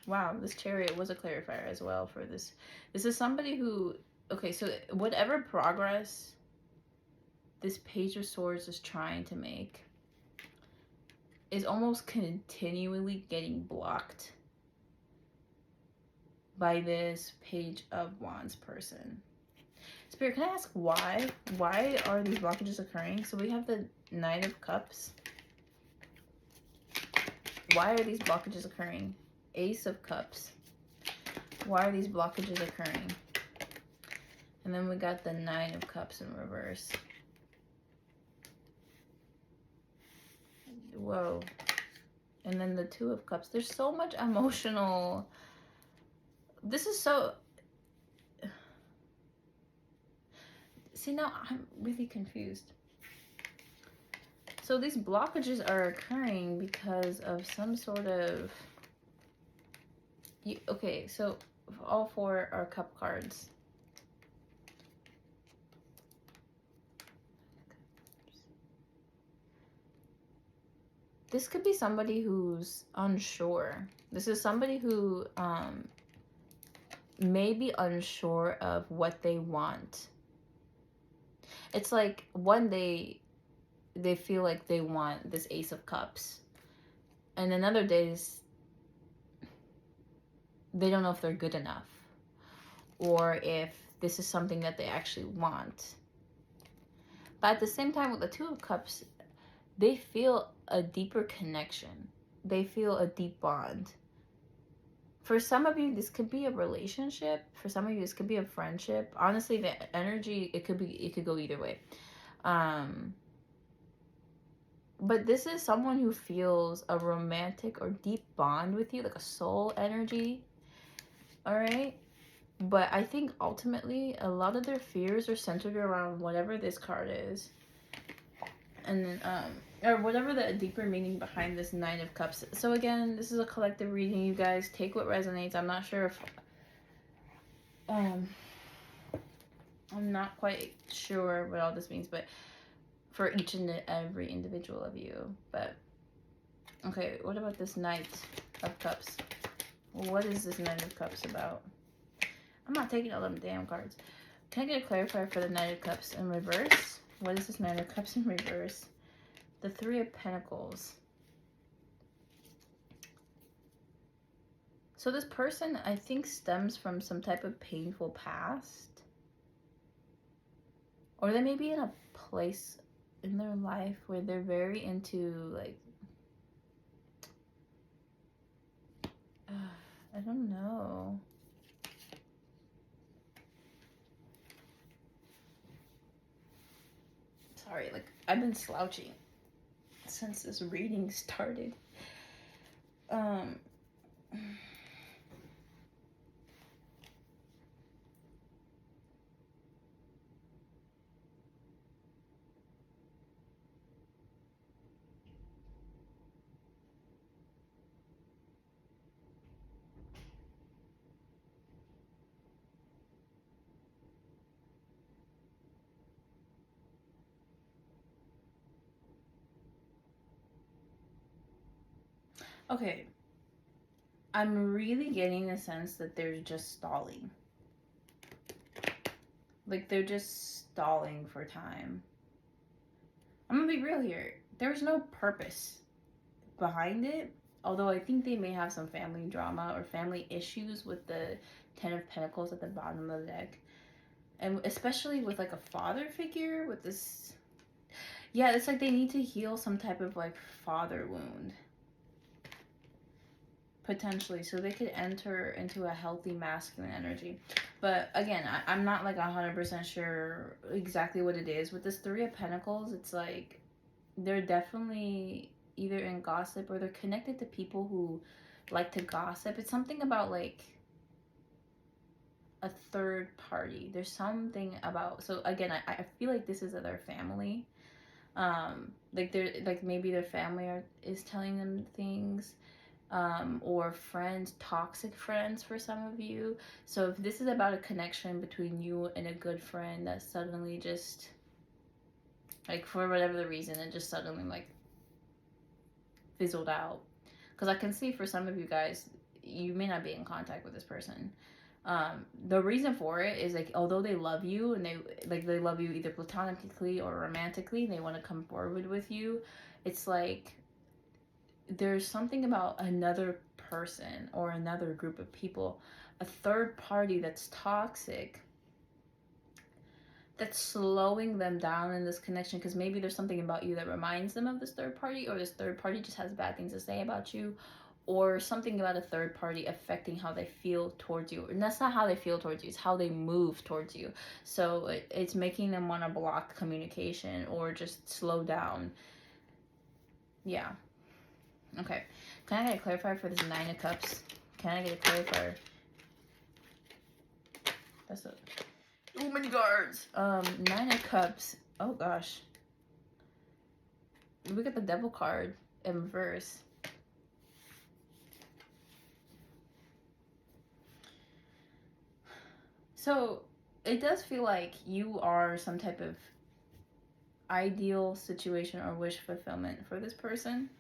Wow, this Chariot was a clarifier as well for this. This is somebody who, okay, so whatever progress this Page of Swords is trying to make is almost continually getting blocked by this Page of Wands person. Spirit, can I ask why? Why are these blockages occurring? So we have the Knight of Cups. Why are these blockages occurring? Ace of Cups. Why are these blockages occurring? And then we got the Nine of Cups in reverse. Whoa. And then the Two of Cups. There's so much emotional. This is so. See, now I'm really confused. So these blockages are occurring because of some sort of. Okay, so all four are cup cards. this could be somebody who's unsure. This is somebody who may be unsure of what they want. It's like one day they feel like they want this Ace of Cups, and then other days they don't know if they're good enough, or if this is something that they actually want. But at the same time, with the Two of Cups, they feel a deeper connection. They feel a deep bond. For some of you, this could be a relationship. For some of you, this could be a friendship. Honestly, the energy, it could go either way. But this is someone who feels a romantic or deep bond with you, like a soul energy. All right? But I think ultimately, a lot of their fears are centered around whatever this card is. And then, or whatever the deeper meaning behind this Nine of Cups. So again, this is a collective reading, you guys. Take what resonates. I'm not sure if, I'm not quite sure what all this means, but for each and every individual of you. But, okay, what about this Knight of Cups? What is this Knight of Cups about? I'm not taking all them damn cards. Can I get a clarifier for the Knight of Cups in reverse? What is this Knight of Cups in reverse? The Three of Pentacles. So this person, I think, stems from some type of painful past. Or they may be in a place in their life where they're very into, like, I don't know. Sorry, like, I've been slouching since this reading started. Okay. I'm really getting the sense that they're just stalling. Like, they're just stalling for time. I'm gonna be real here. There's no purpose behind it. Although I think they may have some family drama or family issues with the Ten of Pentacles at the bottom of the deck. And especially with, like, a father figure with this. Yeah, it's like they need to heal some type of, like, father wound. Potentially, so they could enter into a healthy masculine energy. But again, I'm not like 100% sure exactly what it is. With this Three of Pentacles, it's like they're definitely either in gossip or they're connected to people who like to gossip. It's something about, like, a third party. There's something about, so again, I feel like this is their family. Like they're, like, maybe their family is telling them things. Or friends, toxic friends for some of you. So if this is about a connection between you and a good friend that suddenly just, like, for whatever the reason, it just suddenly, like, fizzled out. Because I can see for some of you guys, you may not be in contact with this person. The reason for it is, like, although they love you and they love you either platonically or romantically, and they want to come forward with you, it's like there's something about another person or another group of people, a third party that's toxic, that's slowing them down in this connection, because maybe there's something about you that reminds them of this third party, or this third party just has bad things to say about you, or something about a third party affecting how they feel towards you. And that's not how they feel towards you, it's how they move towards you. So it's making them want to block communication or just slow down. Yeah. Okay, can I get a clarifier for this Nine of Cups? Can I get a clarifier? That's a, too many cards. Nine of Cups. Oh gosh. We got the Devil card in reverse. So it does feel like you are some type of ideal situation or wish fulfillment for this person.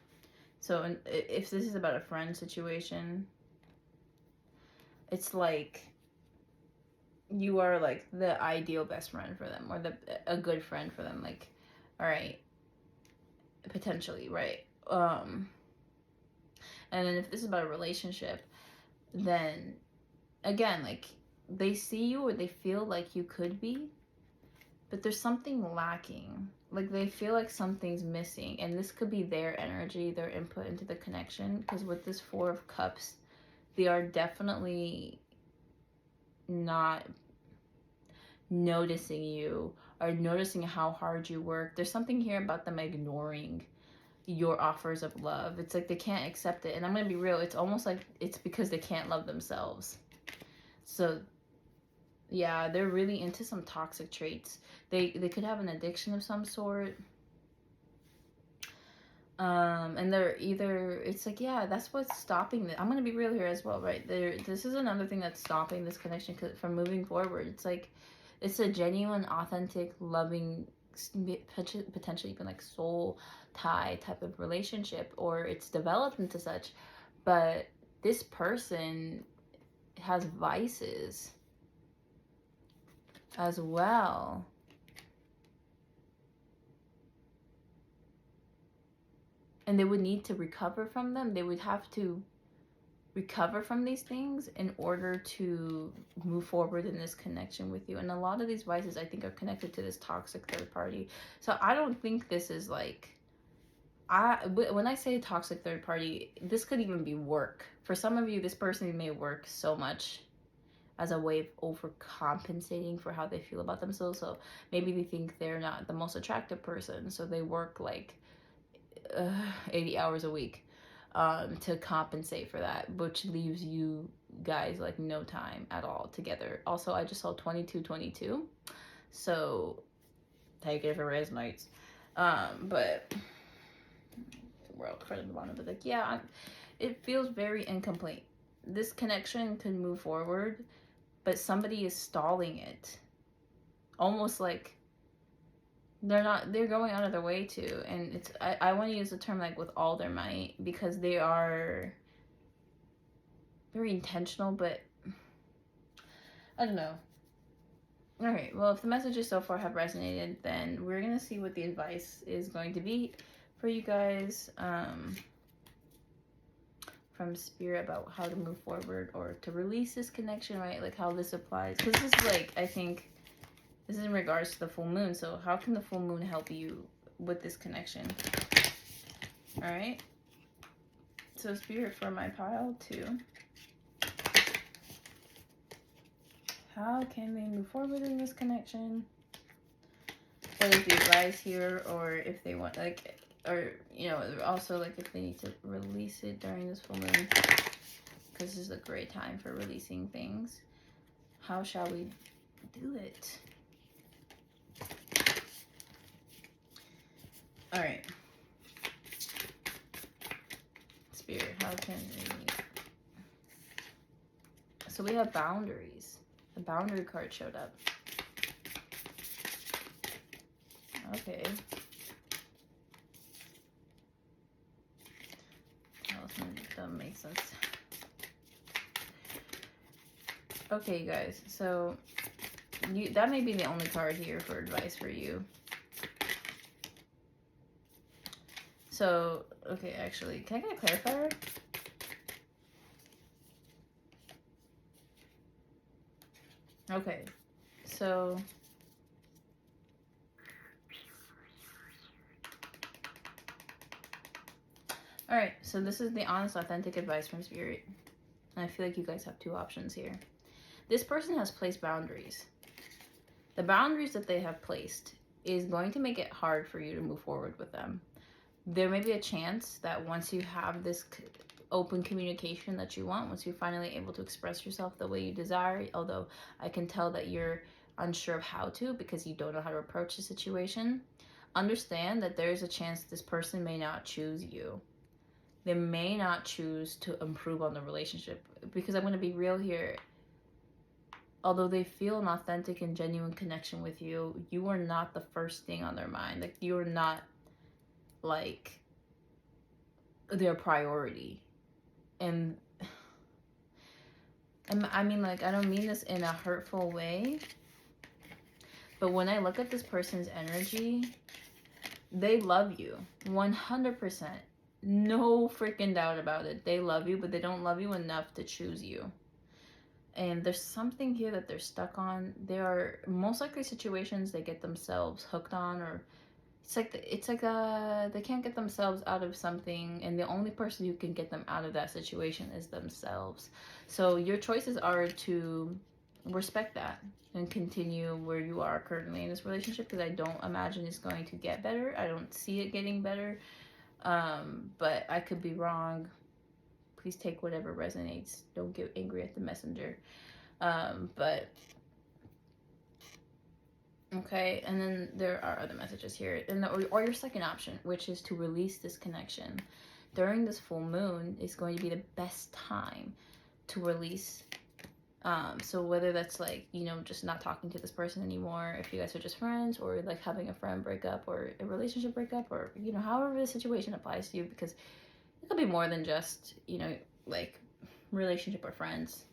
So if this is about a friend situation, it's like you are like the ideal best friend for them, or a good friend for them. Like, all right, potentially, right? And then if this is about a relationship, then again, like, they see you or they feel like you could be, but there's something lacking. Like, they feel like something's missing, and this could be their energy, their input into the connection, because with this Four of Cups, they are definitely not noticing you or noticing how hard you work. There's something here about them ignoring your offers of love. It's like they can't accept it. And I'm gonna be real, it's almost like it's because they can't love themselves. So yeah, they're really into some toxic traits. They could have an addiction of some sort. And they're either, it's like, yeah, that's what's stopping I'm gonna be real here as well, right? This is another thing that's stopping this connection from moving forward. It's like, it's a genuine, authentic, loving, potentially even like soul tie type of relationship, or it's developed into such, but this person has vices as well. And they would need to recover from them. They would have to recover from these things in order to move forward in this connection with you. And a lot of these vices, I think, are connected to this toxic third party. So I don't think this is like, when I say toxic third party, this could even be work. For some of you, this person may work so much as a way of overcompensating for how they feel about themselves. So maybe they think they're not the most attractive person, so they work like 80 hours a week to compensate for that, which leaves you guys like no time at all together. Also, I just saw 2222, so take it for resonates. But world credit bottom, but like, yeah, it feels very incomplete. This connection could move forward, but somebody is stalling it, almost like they're going out of their way to. And it's, I want to use the term like with all their might, because they are very intentional, but I don't know. All right, well, if the messages so far have resonated, then we're gonna see what the advice is going to be for you guys from Spirit about how to move forward or to release this connection, right? Like how this applies, because this is like, I think this is in regards to the full moon. So how can the full moon help you with this connection? All right. So Spirit, for my pile 2. How can they move forward in this connection? What is the advice here? Or if they want, like, or, you know, also like if they need to release it during this full moon, because this is a great time for releasing things. How shall we do it? All right. Spirit, how can we... So we have boundaries. The boundary card showed up. Okay. That makes sense. Okay, you guys. So that may be the only card here for advice for you. So, okay, actually, can I get a clarifier? Okay, so all right, so this is the honest, authentic advice from Spirit. And I feel like you guys have 2 options here. This person has placed boundaries. The boundaries that they have placed is going to make it hard for you to move forward with them. There may be a chance that once you have this open communication that you want, once you're finally able to express yourself the way you desire, although I can tell that you're unsure of how to because you don't know how to approach the situation, understand that there's a chance this person may not choose you. They may not choose to improve on the relationship, because I'm going to be real here. Although they feel an authentic and genuine connection with you, you are not the first thing on their mind. Like, you're not like their priority. And I mean, like, I don't mean this in a hurtful way, but when I look at this person's energy, they love you 100%. No freaking doubt about it. They love you, but they don't love you enough to choose you. And there's something here that they're stuck on. There are most likely situations they get themselves hooked on, or it's like they can't get themselves out of something, and the only person who can get them out of that situation is themselves. So your choices are to respect that and continue where you are currently in this relationship, because I don't imagine it's going to get better. I don't see it getting better, but I could be wrong. Please take whatever resonates. Don't get angry at the messenger. But okay, and then there are other messages here, and or your second option, which is to release this connection. During this full moon is going to be the best time to release. So whether that's like, you know, just not talking to this person anymore, if you guys are just friends, or like having a friend break up, or a relationship break up, or, you know, however the situation applies to you, because it could be more than just, you know, like relationship or friends,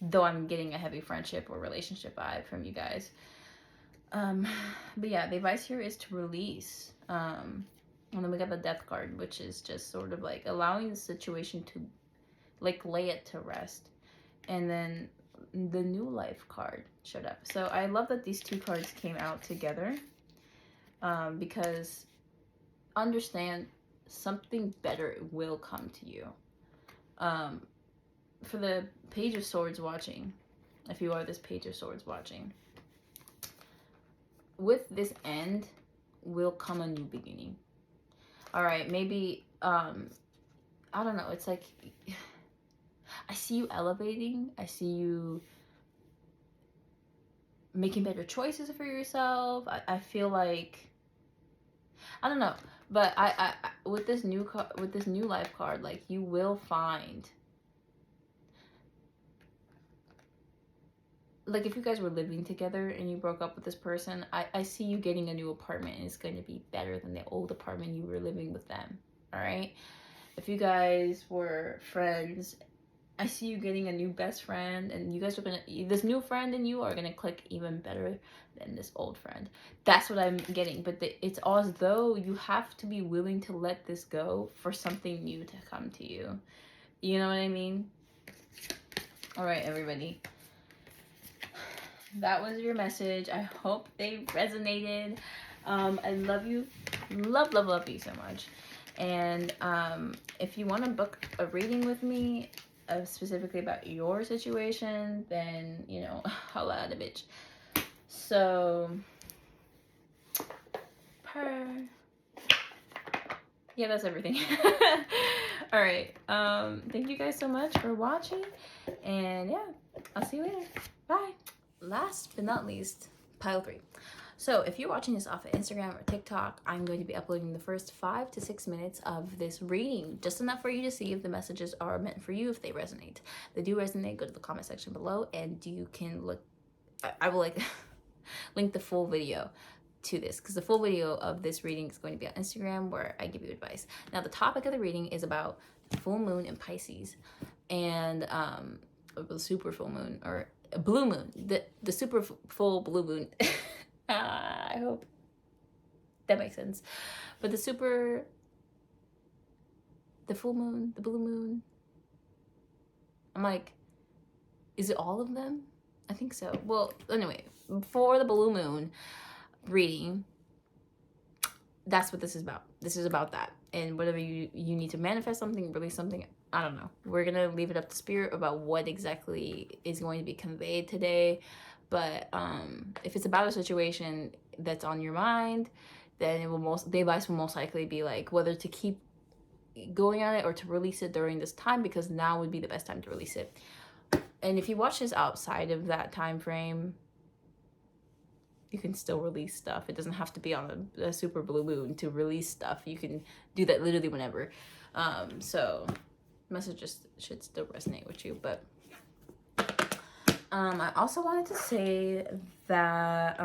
though I'm getting a heavy friendship or relationship vibe from you guys. But yeah, the advice here is to release. And then we got the Death card, which is just sort of like allowing the situation to like lay it to rest. And then the New Life card showed up. So I love that these two cards came out together, because understand something better will come to you. For the Page of Swords watching, if you are this Page of Swords watching, with this end will come a new beginning. All right, maybe, I don't know, it's like, I see you elevating. I see you making better choices for yourself. I feel like, I don't know, but I with this new life card, like, you will find, like, if you guys were living together and you broke up with this person, I see you getting a new apartment, and it's going to be better than the old apartment you were living with them. All right, if you guys were friends, I see you getting a new best friend, and you guys are this new friend and you are gonna click even better than this old friend. That's what I'm getting. But it's as though you have to be willing to let this go for something new to come to you. You know what I mean? All right, everybody. That was your message. I hope they resonated. I love you. Love you so much. And if you want to book a reading with me, specifically about your situation, then, you know, holla at a bitch. So, yeah, that's everything. All right. Thank you guys so much for watching, and yeah, I'll see you later. Bye. Last but not least, pile 3. So if you're watching this off of Instagram or TikTok, I'm going to be uploading the first 5 to 6 minutes of this reading, just enough for you to see if the messages are meant for you, if they resonate. If they do resonate, go to the comment section below, and you can look, I will like link the full video to this, because the full video of this reading is going to be on Instagram, where I give you advice. Now, the topic of the reading is about full moon in Pisces, and the super full moon, or blue moon, the super full blue moon. I hope that makes sense. But the full moon, the blue moon, I'm like, is it all of them? I think so. Well, anyway, for the blue moon reading, that's what this is about. This is about that. And whatever you need to manifest something, release something, I don't know. We're going to leave it up to spirit about what exactly is going to be conveyed today. But if it's about a situation that's on your mind, then the advice will most likely be like whether to keep going on it or to release it during this time, because now would be the best time to release it. And if you watch this outside of that time frame, you can still release stuff. It doesn't have to be on a super blue moon to release stuff. You can do that literally whenever. So messages should still resonate with you. But I also wanted to say that,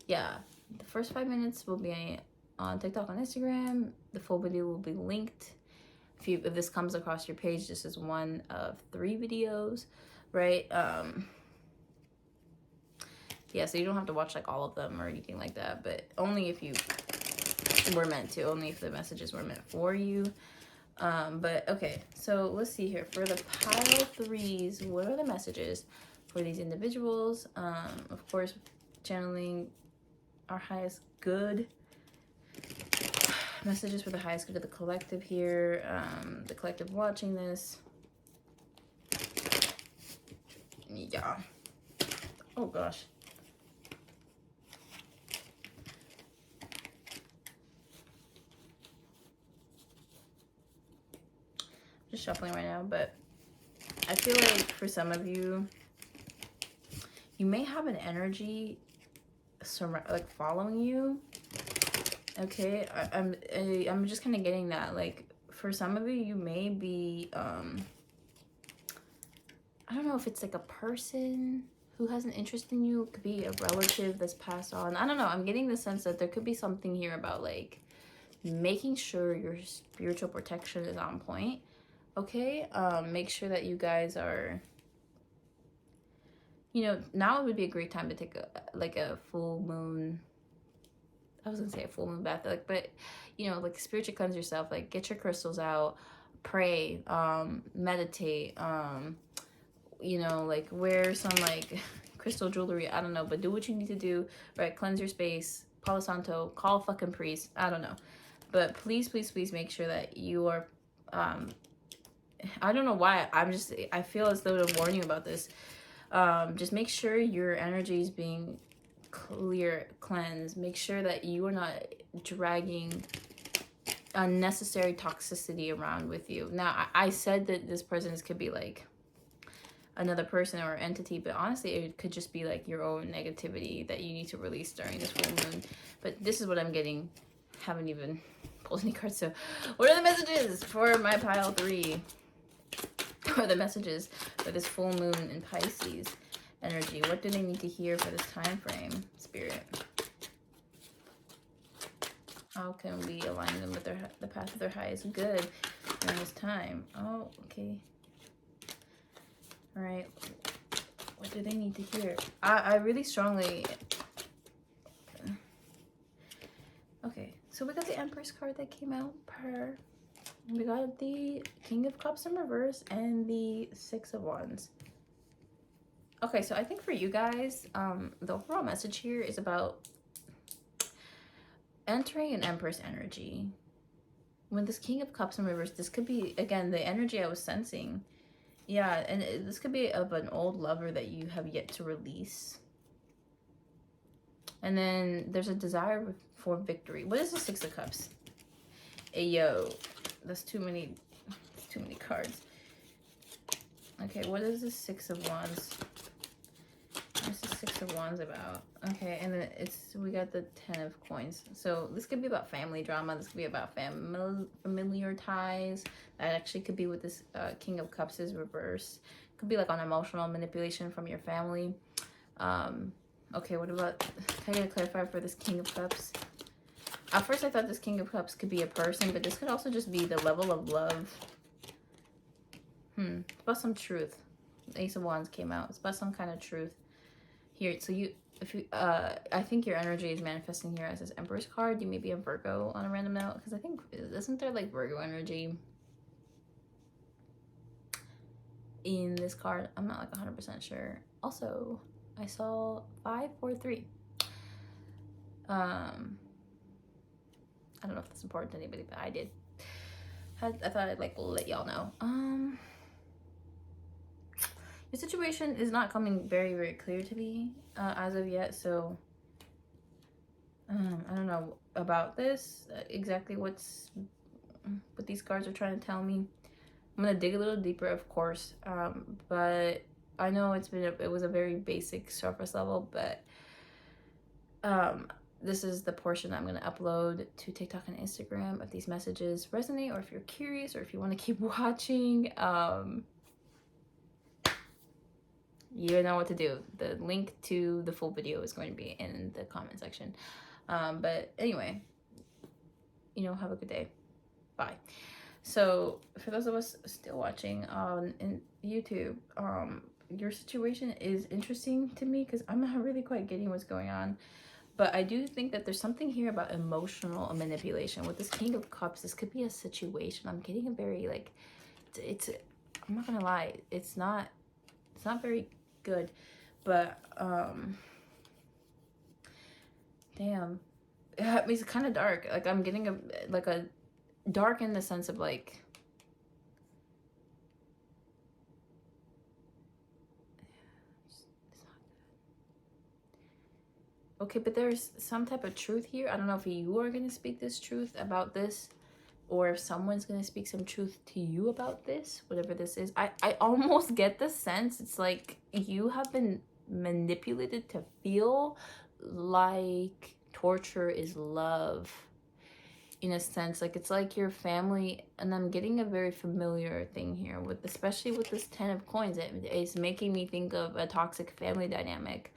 yeah, the first 5 minutes will be on TikTok and Instagram. The full video will be linked. If this comes across your page, this is one of 3 videos, right? Yeah, so you don't have to watch like all of them or anything like that, but only if you were meant to, only if the messages were meant for you. But okay, so let's see here. For the pile 3s, what are the messages for these individuals? Of course, channeling our highest good. Messages for the highest good of the collective here. The collective watching this. Yeah. Oh gosh. Just shuffling right now, but I feel like for some of you, you may have an energy like following you. Okay, I'm just kind of getting that, like, for some of you, you may be, I don't know if it's like a person who has an interest in you. It could be a relative that's passed on. I don't know. I'm getting the sense that there could be something here about, like, making sure your spiritual protection is on point. Okay, make sure that you guys are, you know, now would be a great time to take a full moon. I was gonna say a full moon bath, like, but you know, like, spiritually cleanse yourself, like, get your crystals out, pray, meditate, you know, like, wear some like crystal jewelry, I don't know, but do what you need to do, right? Cleanse your space, Palo Santo, call a fucking priest, I don't know, but please, please, please make sure that you are, I don't know why, I feel as though to warn you about this. Just make sure your energy is being clear, cleansed. Make sure that you are not dragging unnecessary toxicity around with you. Now, I said that this person could be like another person or entity, but honestly, it could just be like your own negativity that you need to release during this full moon. But this is what I'm getting. Haven't even pulled any cards. So, what are the messages for my pile 3? What are the messages for this full moon in Pisces energy? What do they need to hear for this time frame, Spirit? How can we align them with the path of their highest good during this time? Oh, okay. All right. What do they need to hear? I really strongly... Okay, so we got the Empress card that came out per... We got the King of Cups in reverse and the 6 of Wands. Okay, so I think for you guys, the overall message here is about entering an Empress energy. When this King of Cups in reverse, this could be, again, the energy I was sensing. Yeah, and this could be of an old lover that you have yet to release. And then there's a desire for victory. What is the 6 of Cups? Ayo. That's too many cards. Okay, what is the 6 of Wands? What's the 6 of Wands about? Okay, and then we got the 10 of Coins. So this could be about family drama. This could be about familiar ties. That actually could be with this King of Cups is reverse. Could be like on emotional manipulation from your family. Okay, what about, can I get a clarifier for this King of Cups? At first I thought this King of Cups could be a person, but this could also just be the level of love. It's about some truth. The Ace of Wands came out. It's about some kind of truth. Here, so I think your energy is manifesting here as this Empress card. You may be a Virgo on a random note, because I think, isn't there like Virgo energy in this card? I'm not like 100% sure. Also, I saw 543. I don't know if that's important to anybody, but I did. I thought I'd like let y'all know. Your situation is not coming very, very clear to me as of yet, so I don't know about this, exactly what these cards are trying to tell me. I'm gonna dig a little deeper, of course, but I know it was a very basic surface level, but this is the portion that I'm going to upload to TikTok and Instagram. If these messages resonate, or if you're curious, or if you want to keep watching, you know what to do. The link to the full video is going to be in the comment section. But anyway, you know, have a good day. Bye. So for those of us still watching on YouTube, your situation is interesting to me because I'm not really quite getting what's going on. But I do think that there's something here about emotional manipulation. With this King of Cups, this could be a situation. I'm getting a very, like, it's I'm not gonna lie, it's not very good. But damn, it's kind of dark. Like, I'm getting a dark in the sense of like, okay, but there's some type of truth here. I don't know if you are going to speak this truth about this, or if someone's going to speak some truth to you about this, whatever this is. I almost get the sense it's like you have been manipulated to feel like torture is love, in a sense. Like, it's like your family, and I'm getting a very familiar thing here with, especially with this 10 of coins. It's making me think of a toxic family dynamic,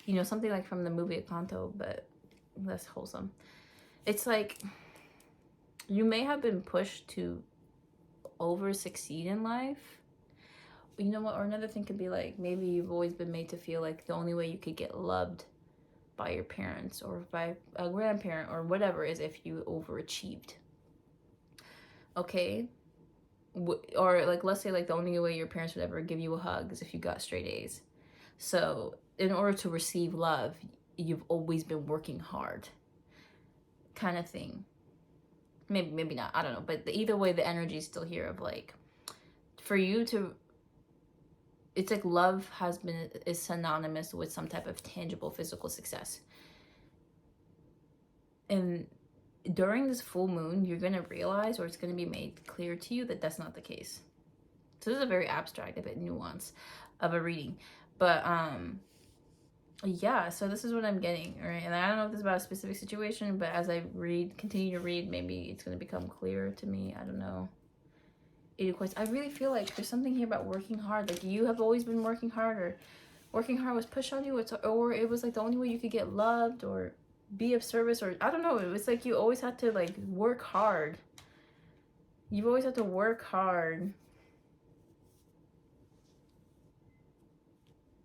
you know, something like from the movie Encanto, but less wholesome. It's like you may have been pushed to over succeed in life. You know what? Or another thing could be like, maybe you've always been made to feel like the only way you could get loved by your parents or by a grandparent or whatever is if you overachieved. Okay? Or like, let's say like the only way your parents would ever give you a hug is if you got straight A's. So in order to receive love, you've always been working hard, kind of thing. Maybe not, I don't know. But either way, the energy is still here of like, for you to, it's like love is synonymous with some type of tangible physical success. And during this full moon, you're going to realize, or it's going to be made clear to you, that that's not the case. So this is a very abstract, a bit nuanced of a reading. But yeah, so this is what I'm getting, right? And I don't know if this is about a specific situation, but as I continue to read, maybe it's going to become clearer to me. I don't know. Eight of Coins. I really feel like there's something here about working hard. Like, you have always been working hard, or working hard was pushed on you, or it was like the only way you could get loved or be of service, or I don't know. It was like you always had to like work hard. You've always had to work hard.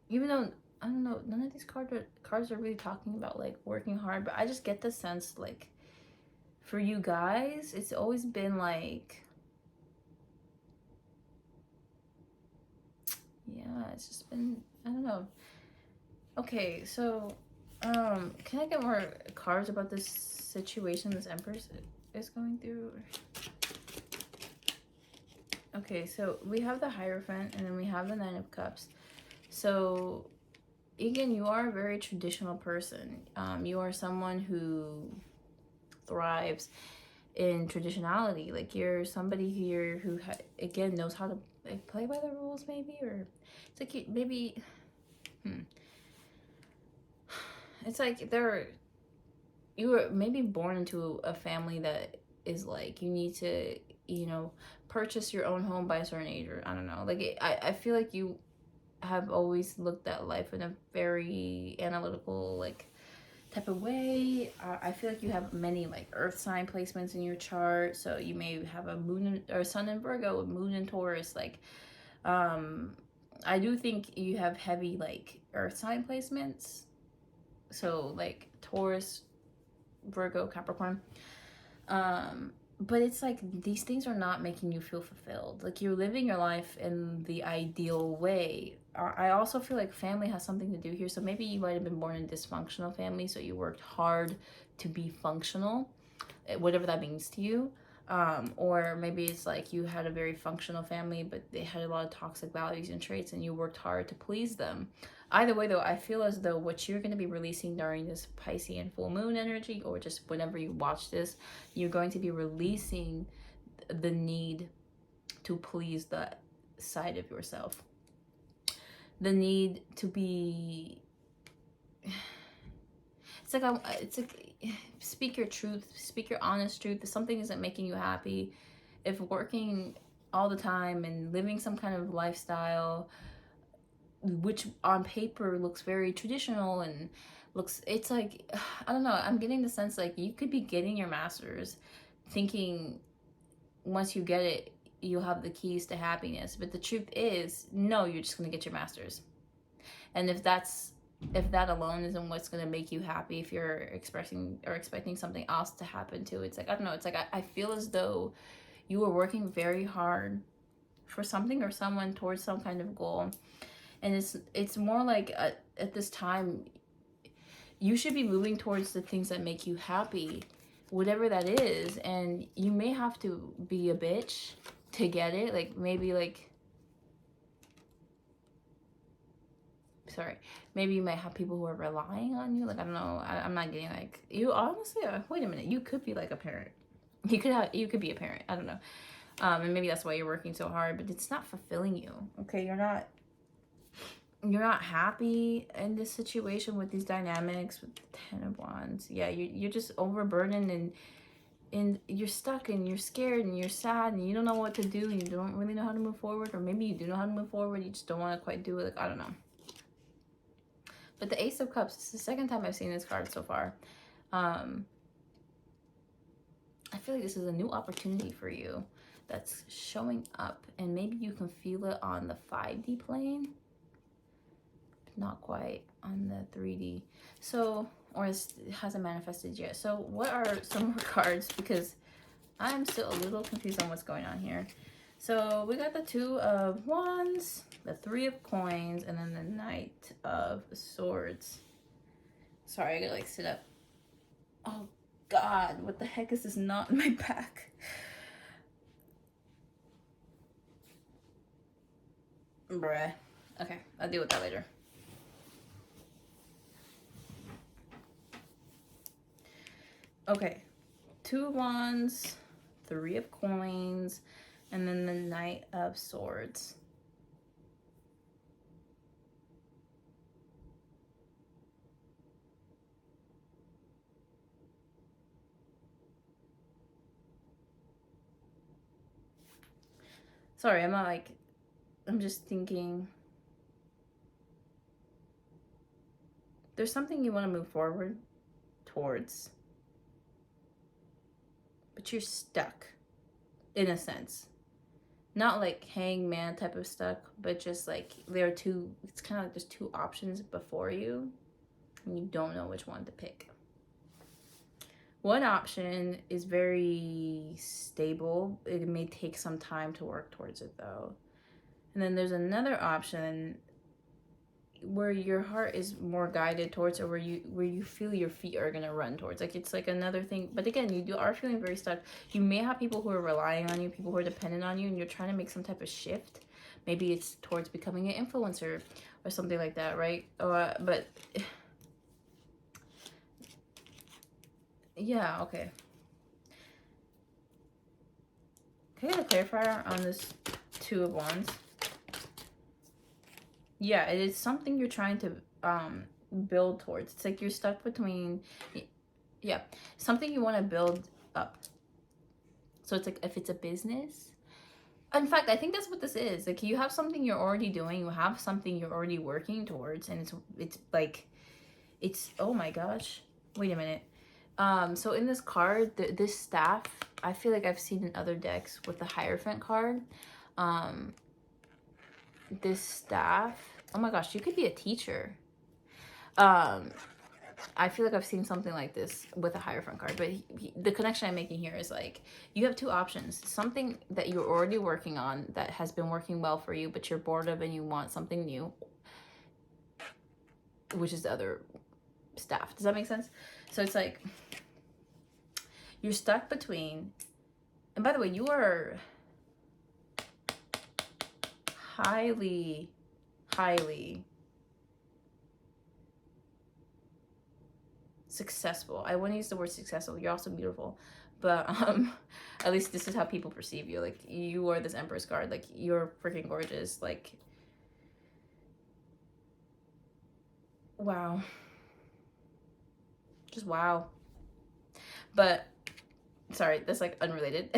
Even though, I don't know, none of these cards are really talking about like working hard, but I just get the sense like for you guys, it's always been like, yeah, it's just been, I don't know. Okay, so can I get more cards about this situation this Empress is going through? Okay, so we have the Hierophant, and then we have the Nine of Cups. So again, you are a very traditional person. You are someone who thrives in traditionality. Like, you're somebody here who again knows how to like, play by the rules, maybe, or it's like maybe it's like you were maybe born into a family that is like, you need to, you know, purchase your own home by a certain age, or I don't know. Like, I feel like you have always looked at life in a very analytical like type of way. I feel like you have many like earth sign placements in your chart, so you may have a moon or sun in Virgo, a moon in Taurus. Like, I do think you have heavy like earth sign placements, so like Taurus, Virgo, Capricorn. But it's like these things are not making you feel fulfilled. Like, you're living your life in the ideal way. I also feel like family has something to do here. So maybe you might have been born in a dysfunctional family, so you worked hard to be functional, whatever that means to you. Or maybe it's like you had a very functional family, but they had a lot of toxic values and traits, and you worked hard to please them. Either way, though, I feel as though what you're going to be releasing during this Piscean full moon energy, or just whenever you watch this, you're going to be releasing the need to please that side of yourself. The need to be... It's like speak your truth, speak your honest truth. If something isn't making you happy, if working all the time and living some kind of lifestyle which on paper looks very traditional and it's like, I don't know, I'm getting the sense like you could be getting your master's, thinking once you get it, you'll have the keys to happiness. But the truth is, no, you're just going to get your master's. And if that alone isn't what's going to make you happy, if you're expressing or expecting something else to happen too, it's like, I don't know, it's like I feel as though you were working very hard for something or someone towards some kind of goal. And it's more like at this time, you should be moving towards the things that make you happy, whatever that is. And you may have to be a bitch to get it. Like, maybe like, sorry, maybe you might have people who are relying on you. Like, I don't know. I'm not getting like, you honestly, wait a minute. You could be like a parent. You could be a parent. I don't know. And maybe that's why you're working so hard, but it's not fulfilling you. Okay. You're not happy in this situation with these dynamics with the 10 of Wands. Yeah. You're just overburdened and you're stuck and you're scared and you're sad and you don't know what to do and you don't really know how to move forward, or maybe you do know how to move forward. You just don't want to quite do it. Like, I don't know. But the Ace of Cups, it's the second time I've seen this card so far. I feel like this is a new opportunity for you that's showing up, and maybe you can feel it on the 5D plane, but not quite on the 3D. So, or it hasn't manifested yet. So what are some more cards? Because I'm still a little confused on what's going on here. So we got the 2 of Wands, the 3 of Coins, and then the Knight of Swords. Sorry, I gotta like sit up. Oh God, what the heck is this knot in my back? Bruh. Okay, I'll deal with that later. Okay, 2 of Wands, 3 of Coins, and then the Knight of Swords. Sorry, I'm just thinking. There's something you want to move forward towards, but you're stuck in a sense. Not like hangman type of stuck, but just like it's kind of like there's 2 options before you and you don't know which one to pick. One option is very stable. It may take some time to work towards it though. And then there's another option where your heart is more guided towards, or where you feel your feet are gonna run towards. Like, it's like another thing. But again, you are feeling very stuck. You may have people who are relying on you, people who are dependent on you, and you're trying to make some type of shift. Maybe it's towards becoming an influencer or something like that, right? But yeah, okay. Can I get a clarifier on this 2 of Wands? Yeah, it is something you're trying to build towards. It's like you're stuck between, yeah, something you want to build up. So it's like, if it's a business, in fact, I think that's what this is. Like, you have something you're already doing, you have something you're already working towards, and it's like, oh my gosh, wait a minute. So in this card, this staff, I feel like I've seen in other decks with the Hierophant card. This staff, oh my gosh, you could be a teacher. I feel like I've seen something like this with a Hierophant card, but the connection I'm making here is like, you have 2 options. Something that you're already working on that has been working well for you, but you're bored of and you want something new, which is the other staff. Does that make sense? So it's like, you're stuck between, and by the way, you are highly successful. I wouldn't use the word successful. You're also beautiful, but at least this is how people perceive you. Like, you are this Empress card. Like, you're freaking gorgeous. Like, wow, just wow. But sorry, that's like unrelated.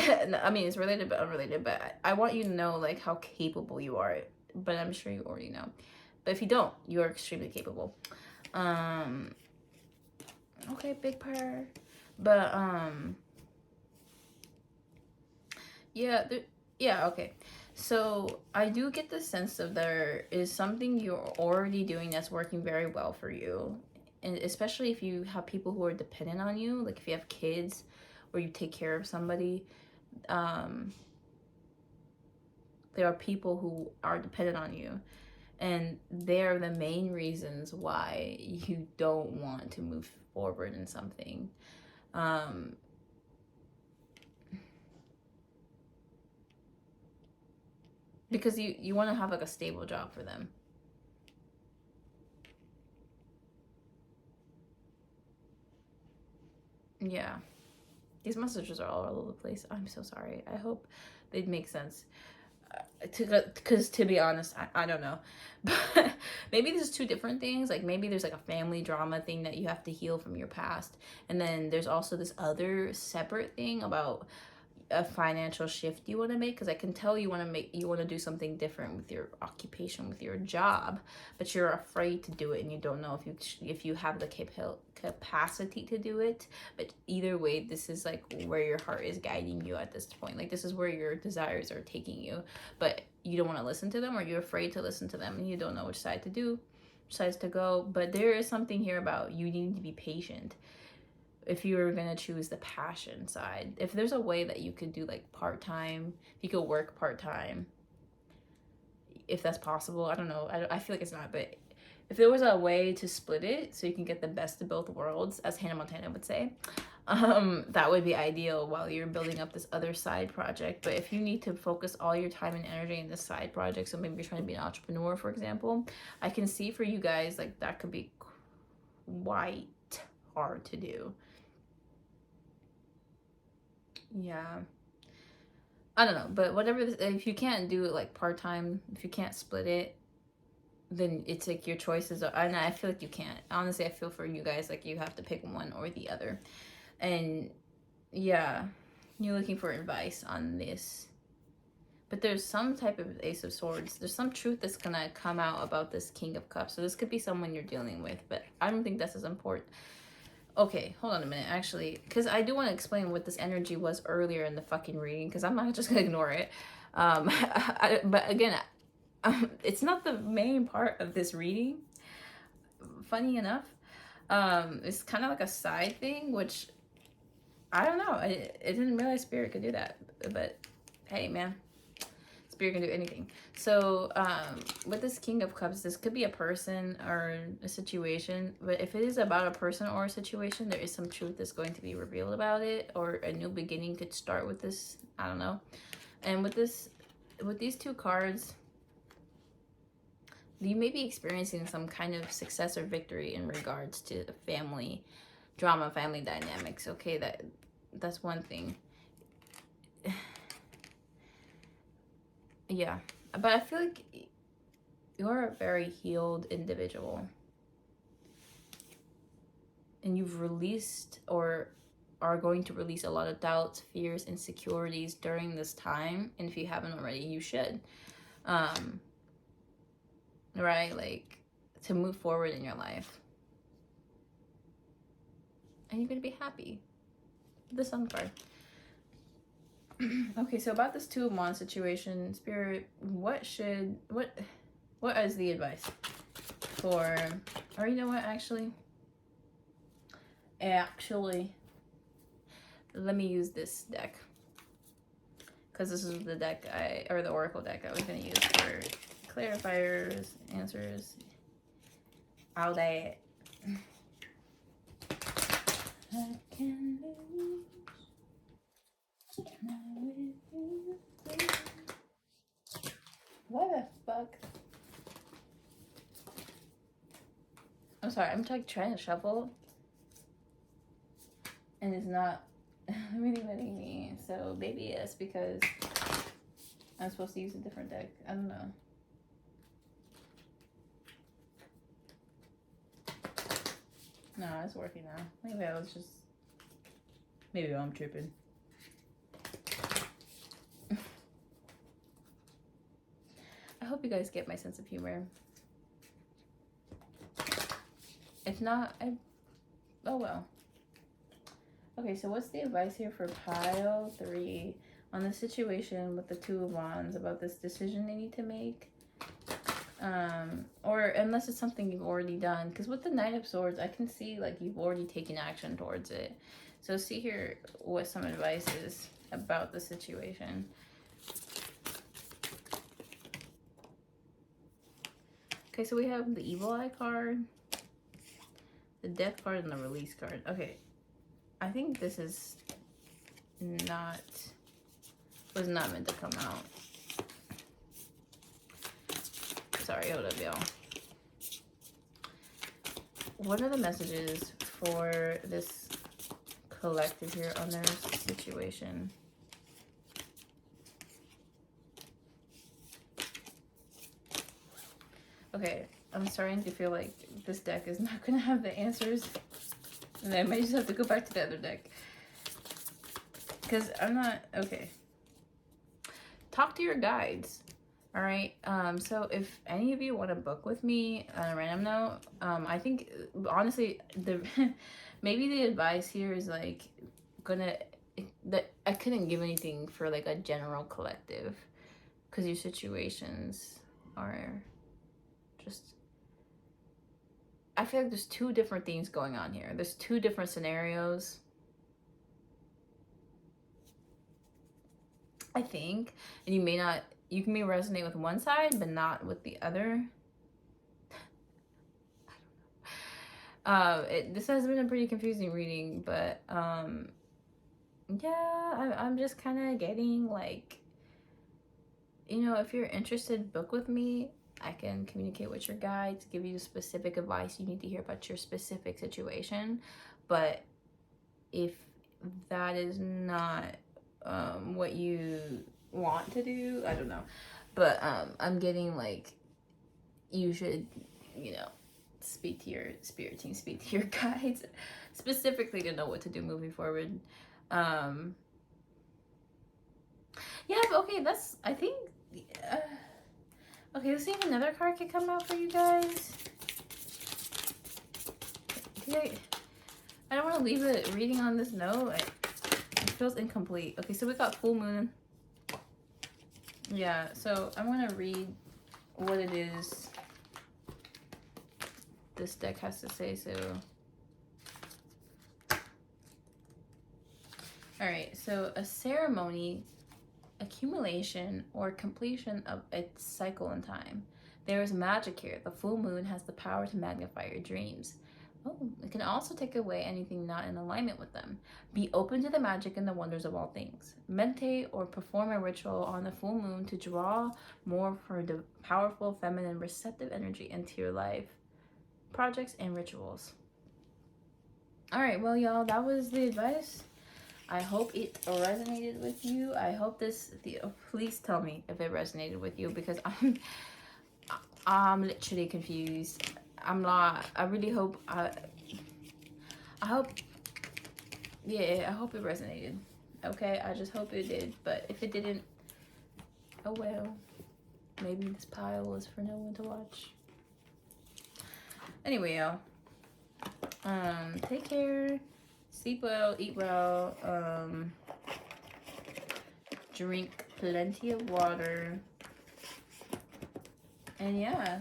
I mean, it's related but unrelated, but I want you to know like how capable you are, but I'm sure you already know. But if you don't, you are extremely capable. Okay, big prayer. But Yeah, yeah, okay. So I do get the sense of there is something you're already doing that's working very well for you. And especially if you have people who are dependent on you, like if you have kids or you take care of somebody, um, there are people who are dependent on you. And they're the main reasons why you don't want to move forward in something. Because you want to have like a stable job for them. Yeah. These messages are all over the place. I'm so sorry. I hope they'd make sense. Because to be honest, I don't know. But maybe there's two different things. Like maybe there's like a family drama thing that you have to heal from your past. And then there's also this other separate thing about a financial shift you want to make, because I can tell you want to do something different with your occupation, with your job, but you're afraid to do it and you don't know if you have the capacity to do it. But either way, this is like where your heart is guiding you at this point. Like this is where your desires are taking you, but you don't want to listen to them, or you're afraid to listen to them and you don't know which side to do, which sides to go. But there is something here about you needing to be patient if you're gonna choose the passion side. If there's a way that you could do like part-time, if you could work part-time, if that's possible, I don't know, I feel like it's not, but if there was a way to split it so you can get the best of both worlds, as Hannah Montana would say, that would be ideal while you're building up this other side project. But if you need to focus all your time and energy in this side project, so maybe you're trying to be an entrepreneur, for example, I can see for you guys like that could be quite hard to do. Yeah, I don't know, but whatever, if you can't do it like part-time, if you can't split it, then it's like your choices are, and I feel like you can't. Honestly, I feel for you guys like you have to pick one or the other. And yeah, you're looking for advice on this. But there's some type of Ace of Swords. There's some truth that's gonna come out about this King of Cups. So this could be someone you're dealing with, but I don't think that's as important. Okay, hold on a minute, actually, because I do want to explain what this energy was earlier in the fucking reading, because I'm not just going to ignore it. But again, it's not the main part of this reading, funny enough. It's kind of like a side thing, which, I don't know. I didn't realize Spirit could do that, but hey, man. Spirit can do anything. So with this King of Cups, this could be a person or a situation, but if it is about a person or a situation, there is some truth that's going to be revealed about it, or a new beginning could start with this. I don't know. And with these two cards, you may be experiencing some kind of success or victory in regards to family drama, family dynamics. Okay, that's one thing. Yeah, but I feel like you're a very healed individual, and you've released or are going to release a lot of doubts, fears, insecurities during this time. And if you haven't already, you should. Right? Like, to move forward in your life. And you're going to be happy. The Sun card. Okay, so about this Two of Wands situation, Spirit, what is the advice for, or you know what, actually, let me use this deck, because this is the deck or the Oracle deck I was going to use for clarifiers, answers, all that. I can lose. What the fuck? I'm sorry, I'm like trying to shuffle and it's not really letting me. So maybe it's because I'm supposed to use a different deck. I don't know. No, it's working now. Maybe I'm tripping. I hope you guys get my sense of humor. If not, oh well. Okay, so what's the advice here for pile 3 on the situation with the Two of Wands about this decision they need to make. Or unless it's something you've already done. Because with the Knight of Swords, I can see like you've already taken action towards it. So see here what some advice is about the situation. Okay, so we have the Evil Eye card, the Death card, and the Release card. Okay, I think this is was not meant to come out. Sorry, hold up, y'all. What are the messages for this collective here on their situation? Okay, I'm starting to feel like this deck is not going to have the answers. And I might just have to go back to the other deck. Because I'm not... Okay. Talk to your guides. Alright? So if any of you want to book with me on a random note, I think, honestly, maybe the advice here is, like, I couldn't give anything for, like, a general collective. Because your situations are... just, I feel like there's two different things going on here. There's two different scenarios, I think, and you may resonate with one side but not with the other. I don't know. This has been a pretty confusing reading, but yeah, I'm just kind of getting like, you know, if you're interested, book with me. I can communicate with your guides, give you specific advice you need to hear about your specific situation. But if that is not what you want to do, I don't know. But I'm getting like, you should, you know, speak to your spirit team, speak to your guides, specifically to know what to do moving forward. Yeah, but okay, that's, I think... okay, let's see if another card can come out for you guys. I don't want to leave a reading on this note. It feels incomplete. Okay, so we got full moon. Yeah, so I'm going to read what it is this deck has to say. So, alright, so a ceremony, accumulation, or completion of a cycle in time. There is magic here. The full moon has the power to magnify your dreams. Oh, it can also take away anything not in alignment with them. Be open to the magic and the wonders of all things. Meditate or perform a ritual on the full moon to draw more for the powerful, feminine, receptive energy into your life, projects, and rituals. Alright, well, y'all, that was the advice. I hope it resonated with you. I hope please tell me if it resonated with you, because I'm literally confused. I really hope, I hope it resonated. Okay, I just hope it did. But if it didn't, oh well. Maybe this pile is for no one to watch. Anyway, y'all. Take care. Sleep well, eat well, drink plenty of water, and yeah,